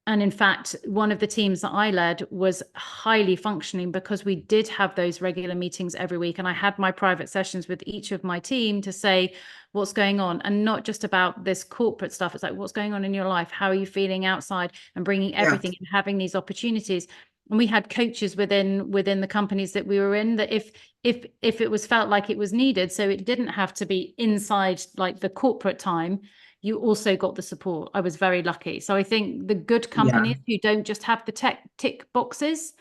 And in fact, one of the teams that I led was highly functioning because we did have those regular meetings every week. And I had my private sessions with each of my team to say what's going on, and not just about this corporate stuff. It's like, what's going on in your life? How are you feeling outside? And bringing Yeah, everything and having these opportunities. And we had coaches within the companies that we were in, that if it was felt like it was needed, so it didn't have to be inside like the corporate time, you also got the support. I was very lucky. So I think the good yeah, companies who don't just have the tech tick boxes,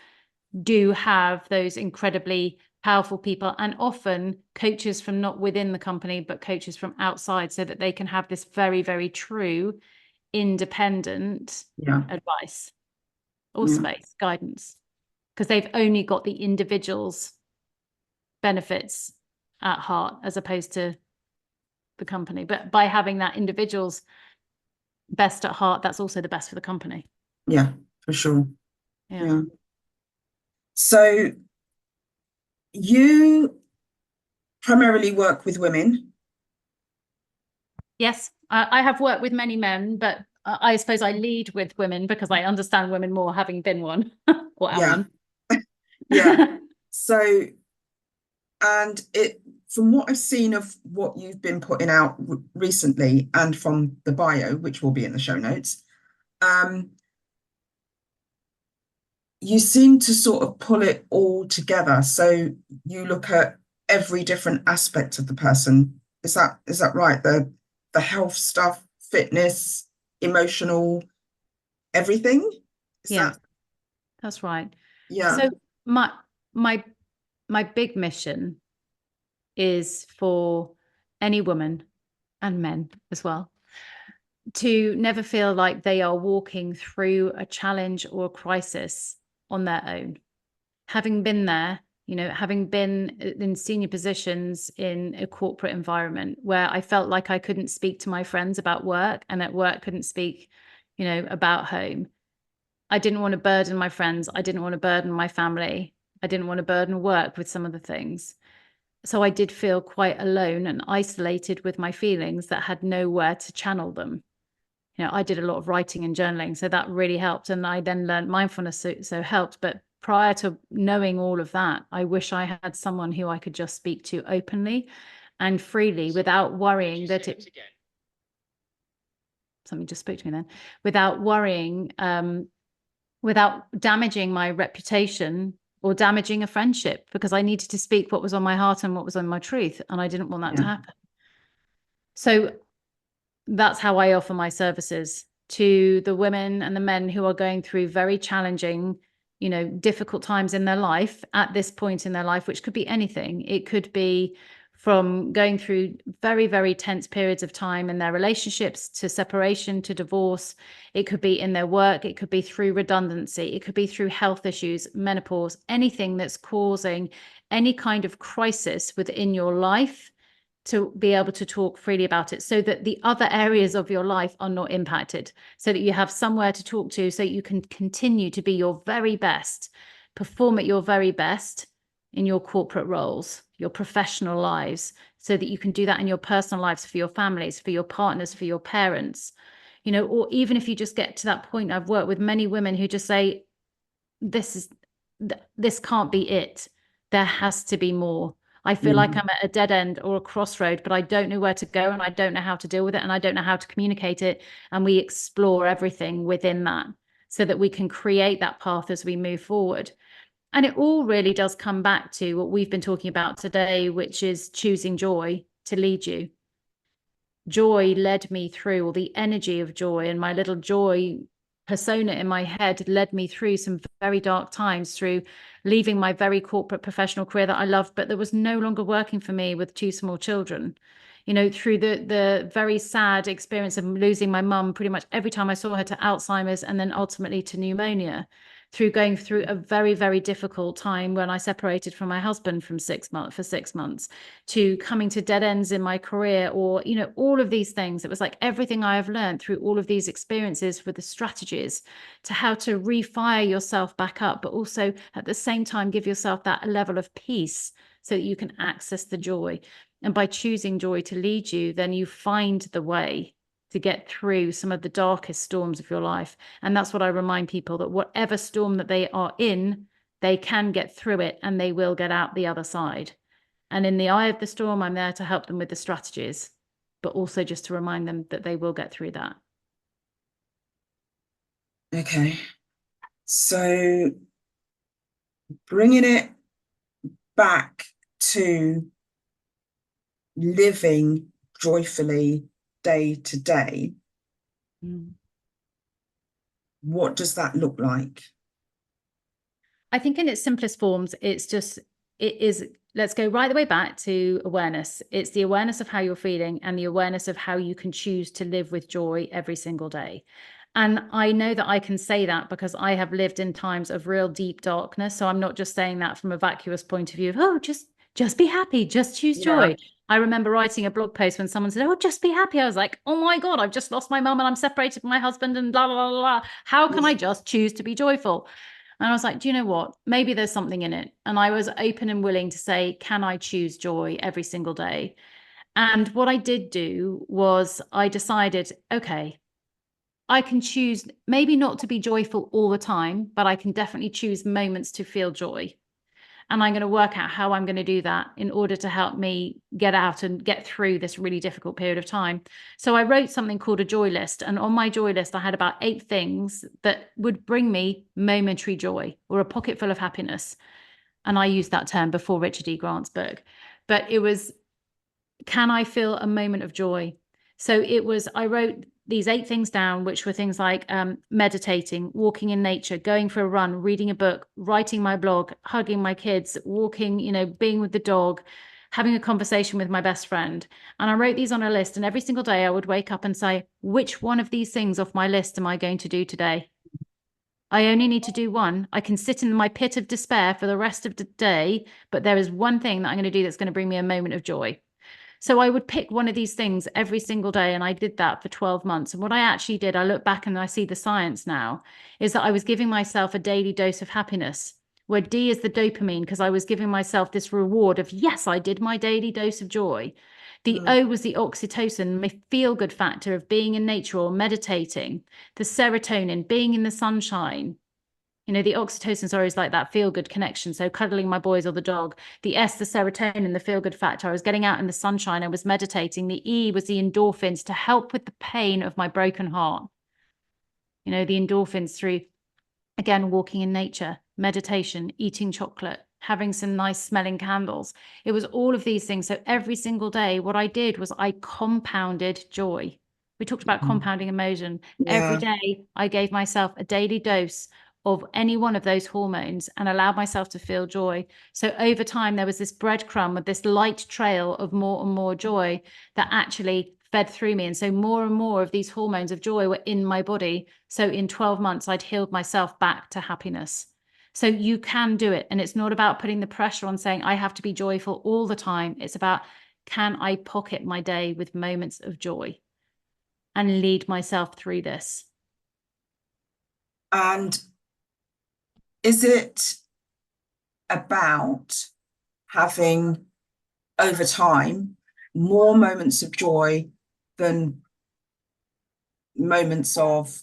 do have those incredibly powerful people, and often coaches from not within the company, but coaches from outside, so that they can have this very, very true, independent advice or space, guidance, because they've only got the individual's benefits at heart as opposed to the company. But by having that individual's best at heart, that's also the best for the company. Yeah, for sure. Yeah. So you primarily work with women. Yes, I have worked with many men, but I suppose I lead with women because I understand women more, having been one or am one. Yeah. So, and it, from what I've seen of what you've been putting out recently and from the bio, which will be in the show notes, you seem to sort of pull it all together. So you look at every different aspect of the person. Is that right? The health stuff, fitness, emotional, everything? That's right. Yeah. So my big mission is for any woman, and men as well, to never feel like they are walking through a challenge or a crisis on their own. Having been there, having been in senior positions in a corporate environment where I felt like I couldn't speak to my friends about work, and at work couldn't speak, about home. I didn't want to burden my friends. I didn't want to burden my family. I didn't want to burden work with some of the things. So I did feel quite alone and isolated with my feelings that had nowhere to channel them. I did a lot of writing and journaling, so that really helped. And I then learned mindfulness, so helped. But prior to knowing all of that, I wish I had someone who I could just speak to openly and freely without worrying that it. Something just spoke to me then. Without worrying, without damaging my reputation or damaging a friendship, because I needed to speak what was on my heart and what was on my truth, and I didn't want that to happen. So that's how I offer my services to the women and the men who are going through very challenging, difficult times in their life at this point in their life, which could be anything. It could be from going through very, very tense periods of time in their relationships, to separation, to divorce. It could be in their work. It could be through redundancy. It could be through health issues, menopause, anything that's causing any kind of crisis within your life, to be able to talk freely about it, so that the other areas of your life are not impacted, so that you have somewhere to talk to, so you can continue to be your very best, perform at your very best in your corporate roles, your professional lives, so that you can do that in your personal lives, for your families, for your partners, for your parents, or even if you just get to that point. I've worked with many women who just say, this can't be it. There has to be more. I feel like I'm at a dead end or a crossroad, but I don't know where to go, and I don't know how to deal with it, and I don't know how to communicate it. And we explore everything within that so that we can create that path as we move forward. And it all really does come back to what we've been talking about today, which is choosing joy to lead you. Joy led me through, or the energy of joy and my little joy persona in my head led me through some very dark times, through leaving my very corporate professional career that I loved, but that was no longer working for me with 2 small children. Through the very sad experience of losing my mum pretty much every time I saw her, to Alzheimer's, and then ultimately to pneumonia, through going through a very, very difficult time when I separated from my husband for 6 months, to coming to dead ends in my career, or, all of these things. It was like everything I have learned through all of these experiences, with the strategies to how to refire yourself back up, but also at the same time give yourself that level of peace so that you can access the joy. And by choosing joy to lead you, then you find the way to get through some of the darkest storms of your life. And that's what I remind people, that whatever storm that they are in, they can get through it, and they will get out the other side. And in the eye of the storm, I'm there to help them with the strategies, but also just to remind them that they will get through that. Okay. So bringing it back to living joyfully day to day, what does that look like? I think in its simplest forms, let's go right the way back to awareness. It's the awareness of how you're feeling and the awareness of how you can choose to live with joy every single day. And I know that I can say that because I have lived in times of real deep darkness. So I'm not just saying that from a vacuous point of view of, oh, just be happy, just choose Yeah. joy. I remember writing a blog post when someone said, oh, just be happy. I was like, oh my God, I've just lost my mum and I'm separated from my husband and blah, blah, blah, blah. How can I just choose to be joyful? And I was like, do you know what? Maybe there's something in it. And I was open and willing to say, can I choose joy every single day? And what I did do was I decided, okay, I can choose maybe not to be joyful all the time, but I can definitely choose moments to feel joy. And I'm going to work out how I'm going to do that in order to help me get out and get through this really difficult period of time. So I wrote something called a joy list. And on my joy list, I had about 8 things that would bring me momentary joy or a pocket full of happiness. And I used that term before Richard E. Grant's book. But it was, can I feel a moment of joy? So I wrote these 8 things down, which were things like meditating, walking in nature, going for a run, reading a book, writing my blog, hugging my kids, walking, being with the dog, having a conversation with my best friend. And I wrote these on a list. And every single day I would wake up and say, which one of these things off my list am I going to do today? I only need to do one. I can sit in my pit of despair for the rest of the day, but there is one thing that I'm going to do that's going to bring me a moment of joy. So I would pick one of these things every single day. And I did that for 12 months. And what I actually did, I look back and I see the science now, is that I was giving myself a daily dose of happiness, where D is the dopamine, because I was giving myself this reward of, yes, I did my daily dose of joy. The O was the oxytocin, my feel-good factor of being in nature or meditating. The serotonin, being in the sunshine. The oxytocin, sorry, is like that feel-good connection. So cuddling my boys or the dog. The S, the serotonin, the feel-good factor. I was getting out in the sunshine. I was meditating. The E was the endorphins to help with the pain of my broken heart. The endorphins through, again, walking in nature, meditation, eating chocolate, having some nice smelling candles. It was all of these things. So every single day, what I did was I compounded joy. We talked about compounding emotion. Every day, I gave myself a daily dose of any one of those hormones and allowed myself to feel joy. So over time, there was this breadcrumb of this light trail of more and more joy that actually fed through me. And so more and more of these hormones of joy were in my body. So in 12 months, I'd healed myself back to happiness. So you can do it. And it's not about putting the pressure on saying I have to be joyful all the time. It's about, can I pocket my day with moments of joy and lead myself through this? And is it about having over time more moments of joy than moments of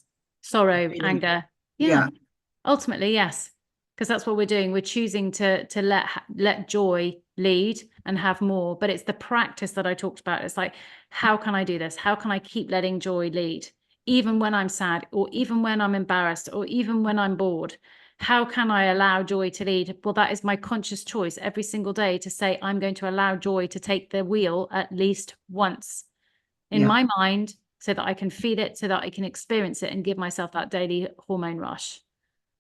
Sorrow, feeling? anger. Yeah. Ultimately, yes, because that's what we're doing. We're choosing to let joy lead and have more. But it's the practice that I talked about. It's like, how can I do this? How can I keep letting joy lead, even when I'm sad, or even when I'm embarrassed, or even when I'm bored? How can I allow joy to lead? Well, that is my conscious choice every single day to say, I'm going to allow joy to take the wheel at least once in my mind, so that I can feel it, so that I can experience it and give myself that daily hormone rush.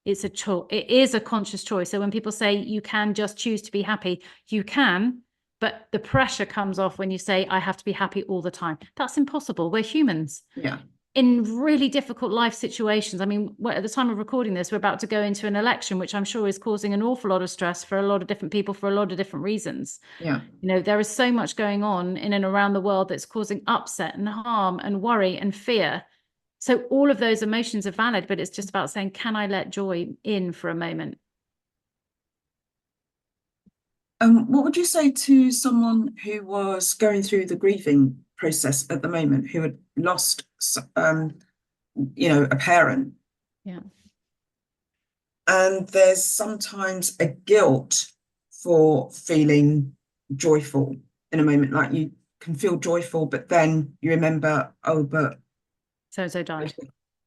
It's a choice. It is a conscious choice. So when people say you can just choose to be happy, you can, but the pressure comes off when you say I have to be happy all the time. That's impossible. We're humans. Yeah. In really difficult life situations. I mean, at the time of recording this, we're about to go into an election, which I'm sure is causing an awful lot of stress for a lot of different people for a lot of different reasons. Yeah. There is so much going on in and around the world that's causing upset and harm and worry and fear. So all of those emotions are valid, but it's just about saying, can I let joy in for a moment? What would you say to someone who was going through the grieving process at the moment, who had lost, a parent? Yeah. And there's sometimes a guilt for feeling joyful in a moment, like you can feel joyful, but then you remember, oh, but So died.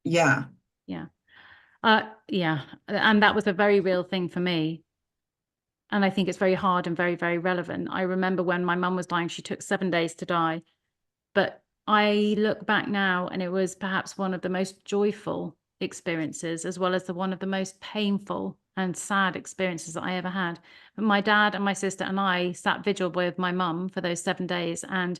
yeah. Yeah. Yeah. And that was a very real thing for me. And I think it's very hard and very, very relevant. I remember when my mum was dying, she took 7 days to die. But I look back now and it was perhaps one of the most joyful experiences, as well as one of the most painful and sad experiences that I ever had. But my dad and my sister and I sat vigil with my mum for those 7 days, and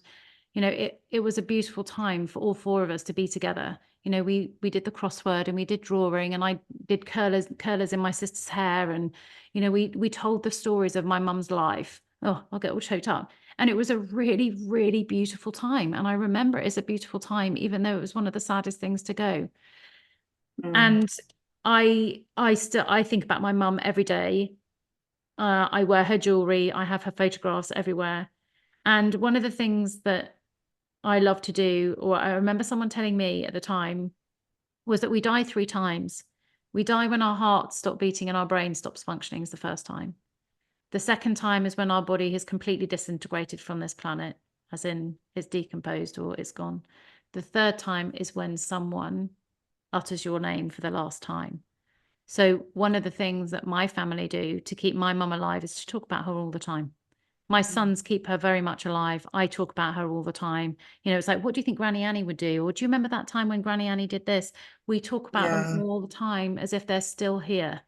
it was a beautiful time for all four of us to be together. We did the crossword, and we did drawing, and I did curlers in my sister's hair, and we told the stories of my mum's life. Oh, I'll get all choked up. And it was a really, really beautiful time. And I remember it as a beautiful time, even though it was one of the saddest things to go. And I think about my mum every day. I wear her jewelry. I have her photographs everywhere. And one of the things that I love to do, or I remember someone telling me at the time, was that we die 3 times. We die when our hearts stop beating and our brain stops functioning, is the first time. The second time is when our body has completely disintegrated from this planet, as in it's decomposed or it's gone. The third time is when someone utters your name for the last time. So one of the things that my family do to keep my mum alive is to talk about her all the time. My sons keep her very much alive. I talk about her all the time. It's like, what do you think Granny Annie would do? Or do you remember that time when Granny Annie did this? We talk about them all the time as if they're still here.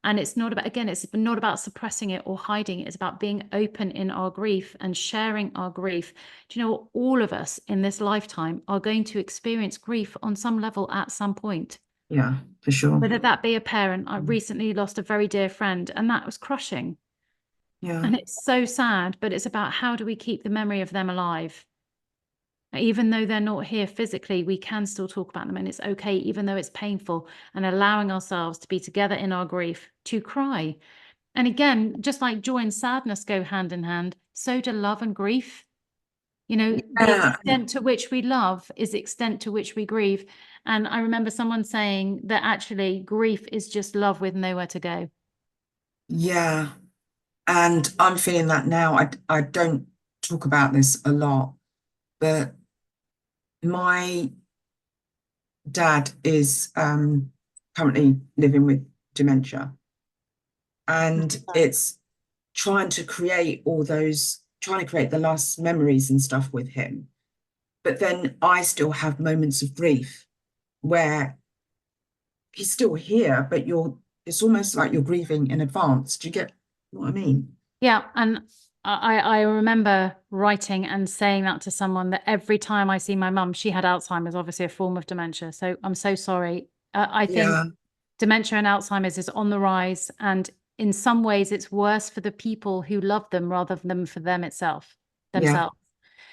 And it's not about, again, it's not about suppressing it or hiding it. It's about being open in our grief and sharing our grief. Do you know what? All of us in this lifetime are going to experience grief on some level at some point. Yeah, for sure. Whether that be a parent. I recently lost a very dear friend, and that was crushing. Yeah. And it's so sad, but it's about how do we keep the memory of them alive? Even though they're not here physically, we can still talk about them, and it's okay, even though it's painful, and allowing ourselves to be together in our grief, to cry. And again, just like joy and sadness go hand in hand, so do love and grief. The extent to which we love is the extent to which we grieve. And I remember someone saying that actually grief is just love with nowhere to go. Yeah. And I'm feeling that now. I don't talk about this a lot, but my dad is currently living with dementia. And it's trying to create the last memories and stuff with him. But then I still have moments of grief where he's still here, but it's almost like you're grieving in advance. Do you get what I mean? Yeah, and I remember writing and saying that to someone, that every time I see my mum, she had Alzheimer's, obviously a form of dementia. So I'm so sorry. I think dementia and Alzheimer's is on the rise, and in some ways it's worse for the people who love them rather than for them themselves. Because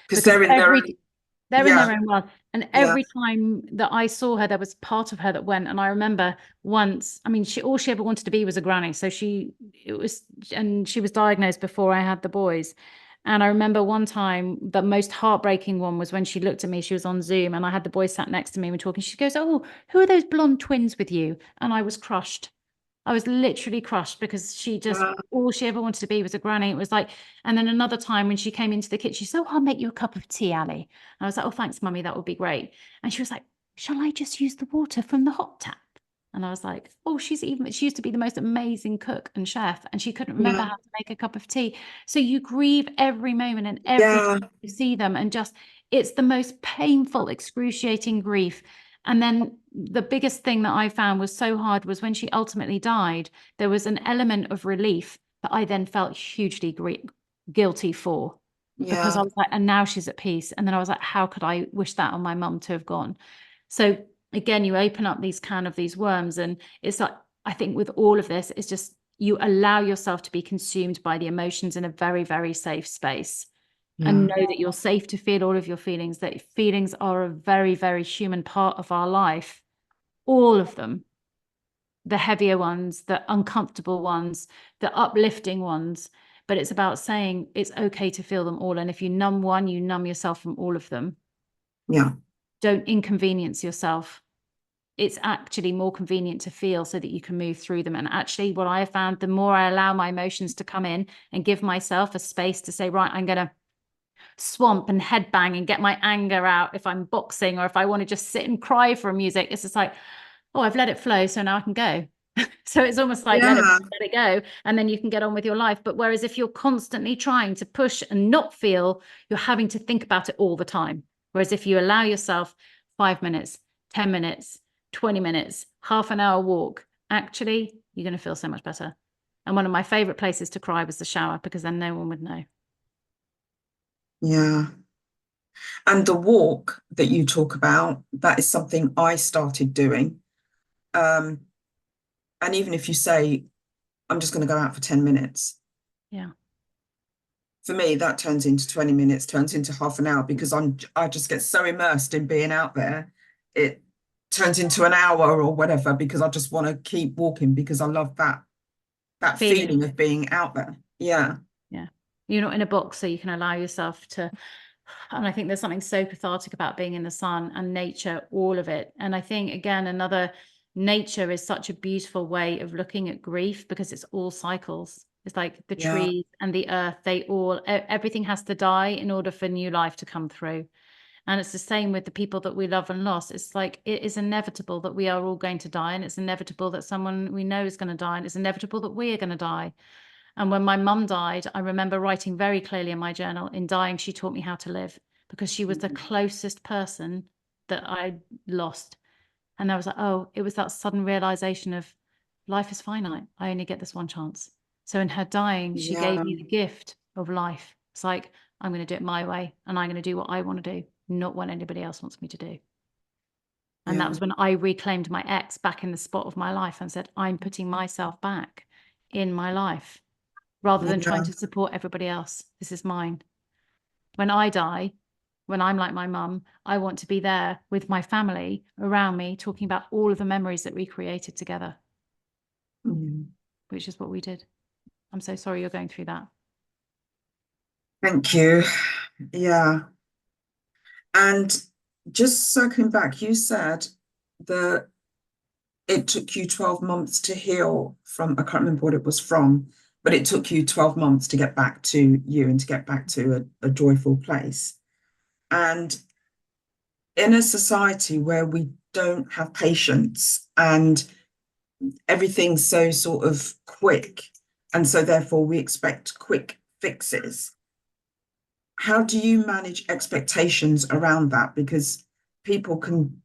Because they're in yeah, their own world. And every time that I saw her, there was part of her that went. And I remember once, I mean, all she ever wanted to be was a granny. So she was diagnosed before I had the boys. And I remember one time, the most heartbreaking one was when she looked at me. She was on Zoom, and I had the boys sat next to me and we were talking. She goes, "Oh, who are those blonde twins with you?" And I was crushed. I was literally crushed, because all she ever wanted to be was a granny. It was like, and then another time when she came into the kitchen, she said, "Oh, I'll make you a cup of tea, Ali." And I was like, "Oh, thanks, mummy, that would be great." And she was like, "Shall I just use the water from the hot tap?" And I was like, "Oh, she used to be the most amazing cook and chef, and she couldn't remember how to make a cup of tea." So you grieve every moment and every time you see them, and it's the most painful, excruciating grief. And then the biggest thing that I found was so hard was when she ultimately died, there was an element of relief that I then felt hugely guilty for, because I was like, and now she's at peace. And then I was like, how could I wish that on my mum to have gone? So again, you open up these worms, and it's like, I think with all of this, it's just, you allow yourself to be consumed by the emotions in a very, very safe space. And know that you're safe to feel all of your feelings, that feelings are a very, very human part of our life. All of them, the heavier ones, the uncomfortable ones, the uplifting ones. But it's about saying it's okay to feel them all. And if you numb one, you numb yourself from all of them. Yeah. Don't inconvenience yourself. It's actually more convenient to feel so that you can move through them. And actually, what I have found, the more I allow my emotions to come in and give myself a space to say, right, I'm going to swamp and headbang and get my anger out if I'm boxing, or if I want to just sit and cry for music, it's just like, oh, I've let it flow, so now I can go. So it's almost like let it go, and then you can get on with your life. But whereas if you're constantly trying to push and not feel, you're having to think about it all the time. Whereas if you allow yourself 5 minutes, 10 minutes, 20 minutes, half an hour walk, actually you're going to feel so much better. And one of my favorite places to cry was the shower, because then no one would know. Yeah. And the walk that you talk about, that is something I started doing. And even if you say, I'm just going to go out for 10 minutes. Yeah. For me, that turns into 20 minutes, turns into half an hour, because I just get so immersed in being out there. It turns into an hour or whatever, because I just want to keep walking, because I love that feeling of being out there. Yeah. Yeah. You're not in a box, so you can allow yourself to, and I think there's something so cathartic about being in the sun and nature, all of it. And I think, again, nature is such a beautiful way of looking at grief, because it's all cycles. It's like the trees and the earth, everything has to die in order for new life to come through. And it's the same with the people that we love and lost. It's like, it is inevitable that we are all going to die, and it's inevitable that someone we know is going to die, and it's inevitable that we are going to die. And when my mum died, I remember writing very clearly in my journal, in dying, she taught me how to live, because she was the closest person that I lost. And I was like, oh, it was that sudden realization of life is finite. I only get this one chance. So in her dying, she gave me the gift of life. It's like, I'm going to do it my way, and I'm going to do what I want to do, not what anybody else wants me to do. And that was when I reclaimed my ex back in the spot of my life and said, I'm putting myself back in my life, rather than trying to support everybody else. This is mine. When I die, when I'm like my mum, I want to be there with my family around me, talking about all of the memories that we created together, which is what we did. I'm so sorry you're going through that. Thank you. Yeah. And just circling back, you said that it took you 12 months to heal from, I can't remember what it was from, but it took you 12 months to get back to you and to get back to a joyful place. And in a society where we don't have patience and everything's so sort of quick, and so therefore we expect quick fixes, how do you manage expectations around that? Because people can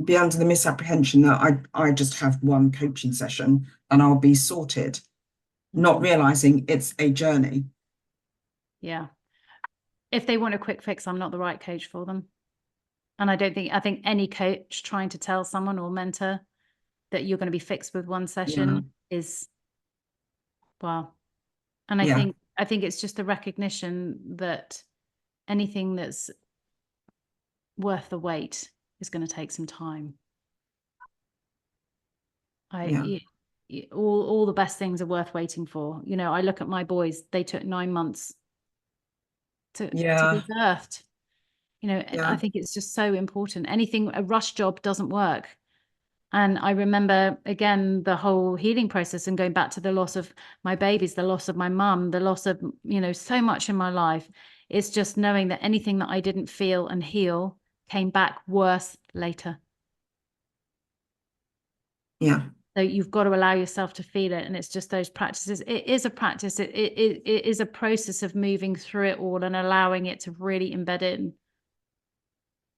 be under the misapprehension that I just have one coaching session and I'll be sorted, not realizing it's a journey. Yeah. If they want a quick fix, I'm not the right coach for them. And I think any coach trying to tell someone or mentor that you're going to be fixed with one session is, well, and I think it's just a recognition that anything that's worth the wait is going to take some time. All the best things are worth waiting for. You know, I look at my boys, they took 9 months to be birthed. You know, I think it's just so important. A rush job doesn't work. And I remember, again, the whole healing process and going back to the loss of my babies, the loss of my mum, the loss of, so much in my life. It's just knowing that anything that I didn't feel and heal came back worse later. Yeah. So you've got to allow yourself to feel it. And it's just those practices. It is a practice. It is a process of moving through it all and allowing it to really embed in.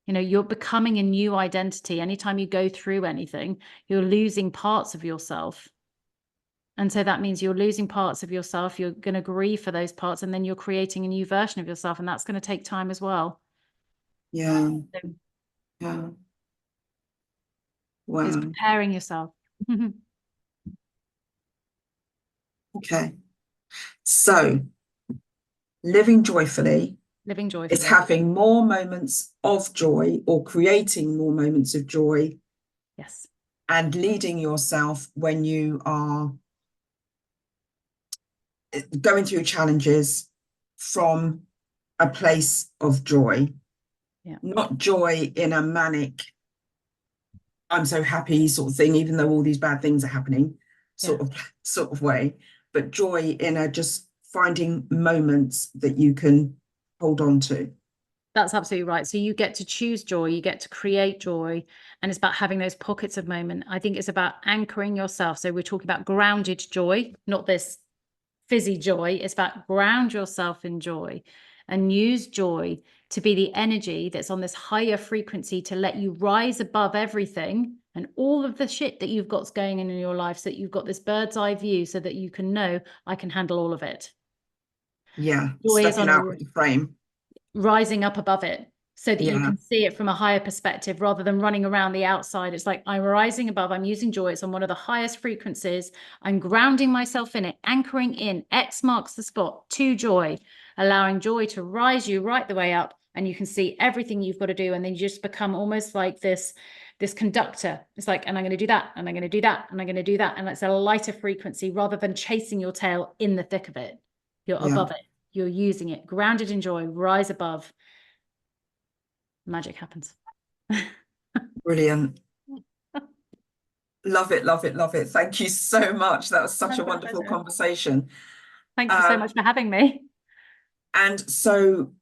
You're becoming a new identity. Anytime you go through anything, you're losing parts of yourself. And so that means you're losing parts of yourself. You're going to grieve for those parts, and then you're creating a new version of yourself. And that's going to take time as well. Yeah. So Yeah. Wow. it's preparing yourself. Okay. So living joyfully is having more moments of joy, or creating more moments of joy. Yes. And leading yourself when you are going through challenges from a place of joy. Yeah. Not joy in a manic, I'm so happy sort of thing, even though all these bad things are happening, sort of way, but joy in a just finding moments that you can hold on to. That's absolutely right. So you get to choose joy, you get to create joy, and it's about having those pockets of moment. I think it's about anchoring yourself. So we're talking about grounded joy, not this fizzy joy. It's about ground yourself in joy and use joy to be the energy that's on this higher frequency to let you rise above everything and all of the shit that you've got going in your life, so that you've got this bird's eye view, so that you can know, I can handle all of it. Yeah, Joy is stepping on out of the frame. rising up above it, so that you Yeah, can see it from a higher perspective rather than running around the outside. It's like, I'm rising above, I'm using joy, it's on one of the highest frequencies, I'm grounding myself in it, anchoring in, X marks the spot to joy, allowing joy to rise you right the way up, and you can see everything you've got to do, and then you just become almost like this conductor. It's like, and I'm going to do that, and I'm going to do that, and I'm going to do that, and it's a lighter frequency rather than chasing your tail in the thick of it. You're yeah, above it, you're using it, grounded in joy, rise above. Magic happens. brilliant. Love it, love it, love it. Thank you so much. That was such a My wonderful pleasure. conversation. Thank you so much for having me. And so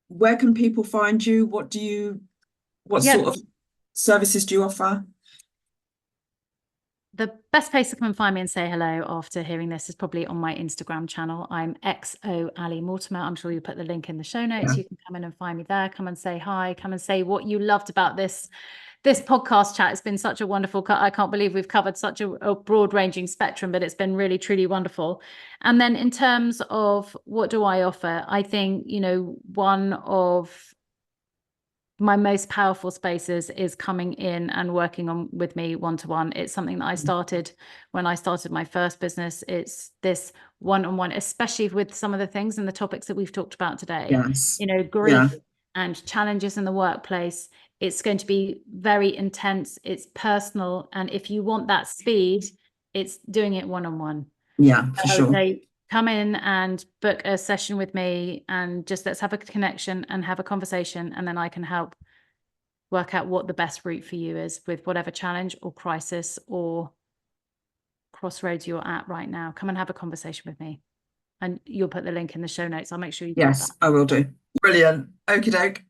where can people find you? What Yeah, sort of services do you offer? the best place to come and find me and say hello after hearing this is probably on my Instagram channel. I'm XO Ali Mortimer. I'm sure you put the link in the show notes. Yeah. You can come in and find me there. Come and say hi. Come and say what you loved about this podcast chat. It's been such a wonderful cut. I can't believe we've covered such a broad ranging spectrum, but it's been really, truly wonderful. And then in terms of what do I offer, I think, one of my most powerful spaces is coming in and working on with me one-to-one. It's something that I started when I started my first business. It's this one-on-one, especially with some of the things and the topics that we've talked about today. Yes. Grief and challenges in the workplace. It's going to be very intense. It's personal. And if you want that speed, it's doing it one-on-one. Yeah, for I would sure. say come in and book a session with me, and just let's have a connection and have a conversation, and then I can help work out what the best route for you is with whatever challenge or crisis or crossroads you're at right now. Come and have a conversation with me, and you'll put the link in the show notes. I'll make sure you got Yes, that. I will do. Brilliant. Okie doke.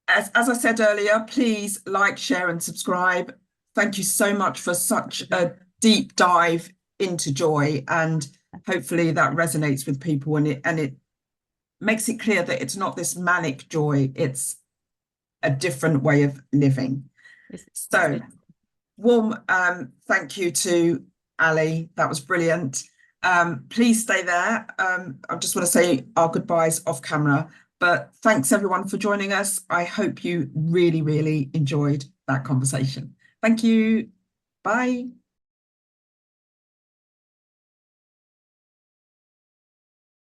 As I said earlier, please like, share, and subscribe. Thank you so much for such a deep dive into joy, and hopefully that resonates with people, and it makes it clear that it's not this manic joy, it's a different way of living. So warm thank you to Ali. That was brilliant. Please stay there. I just want to say our goodbyes off camera, but thanks everyone for joining us. I hope you really, really enjoyed that conversation. Thank you. Bye.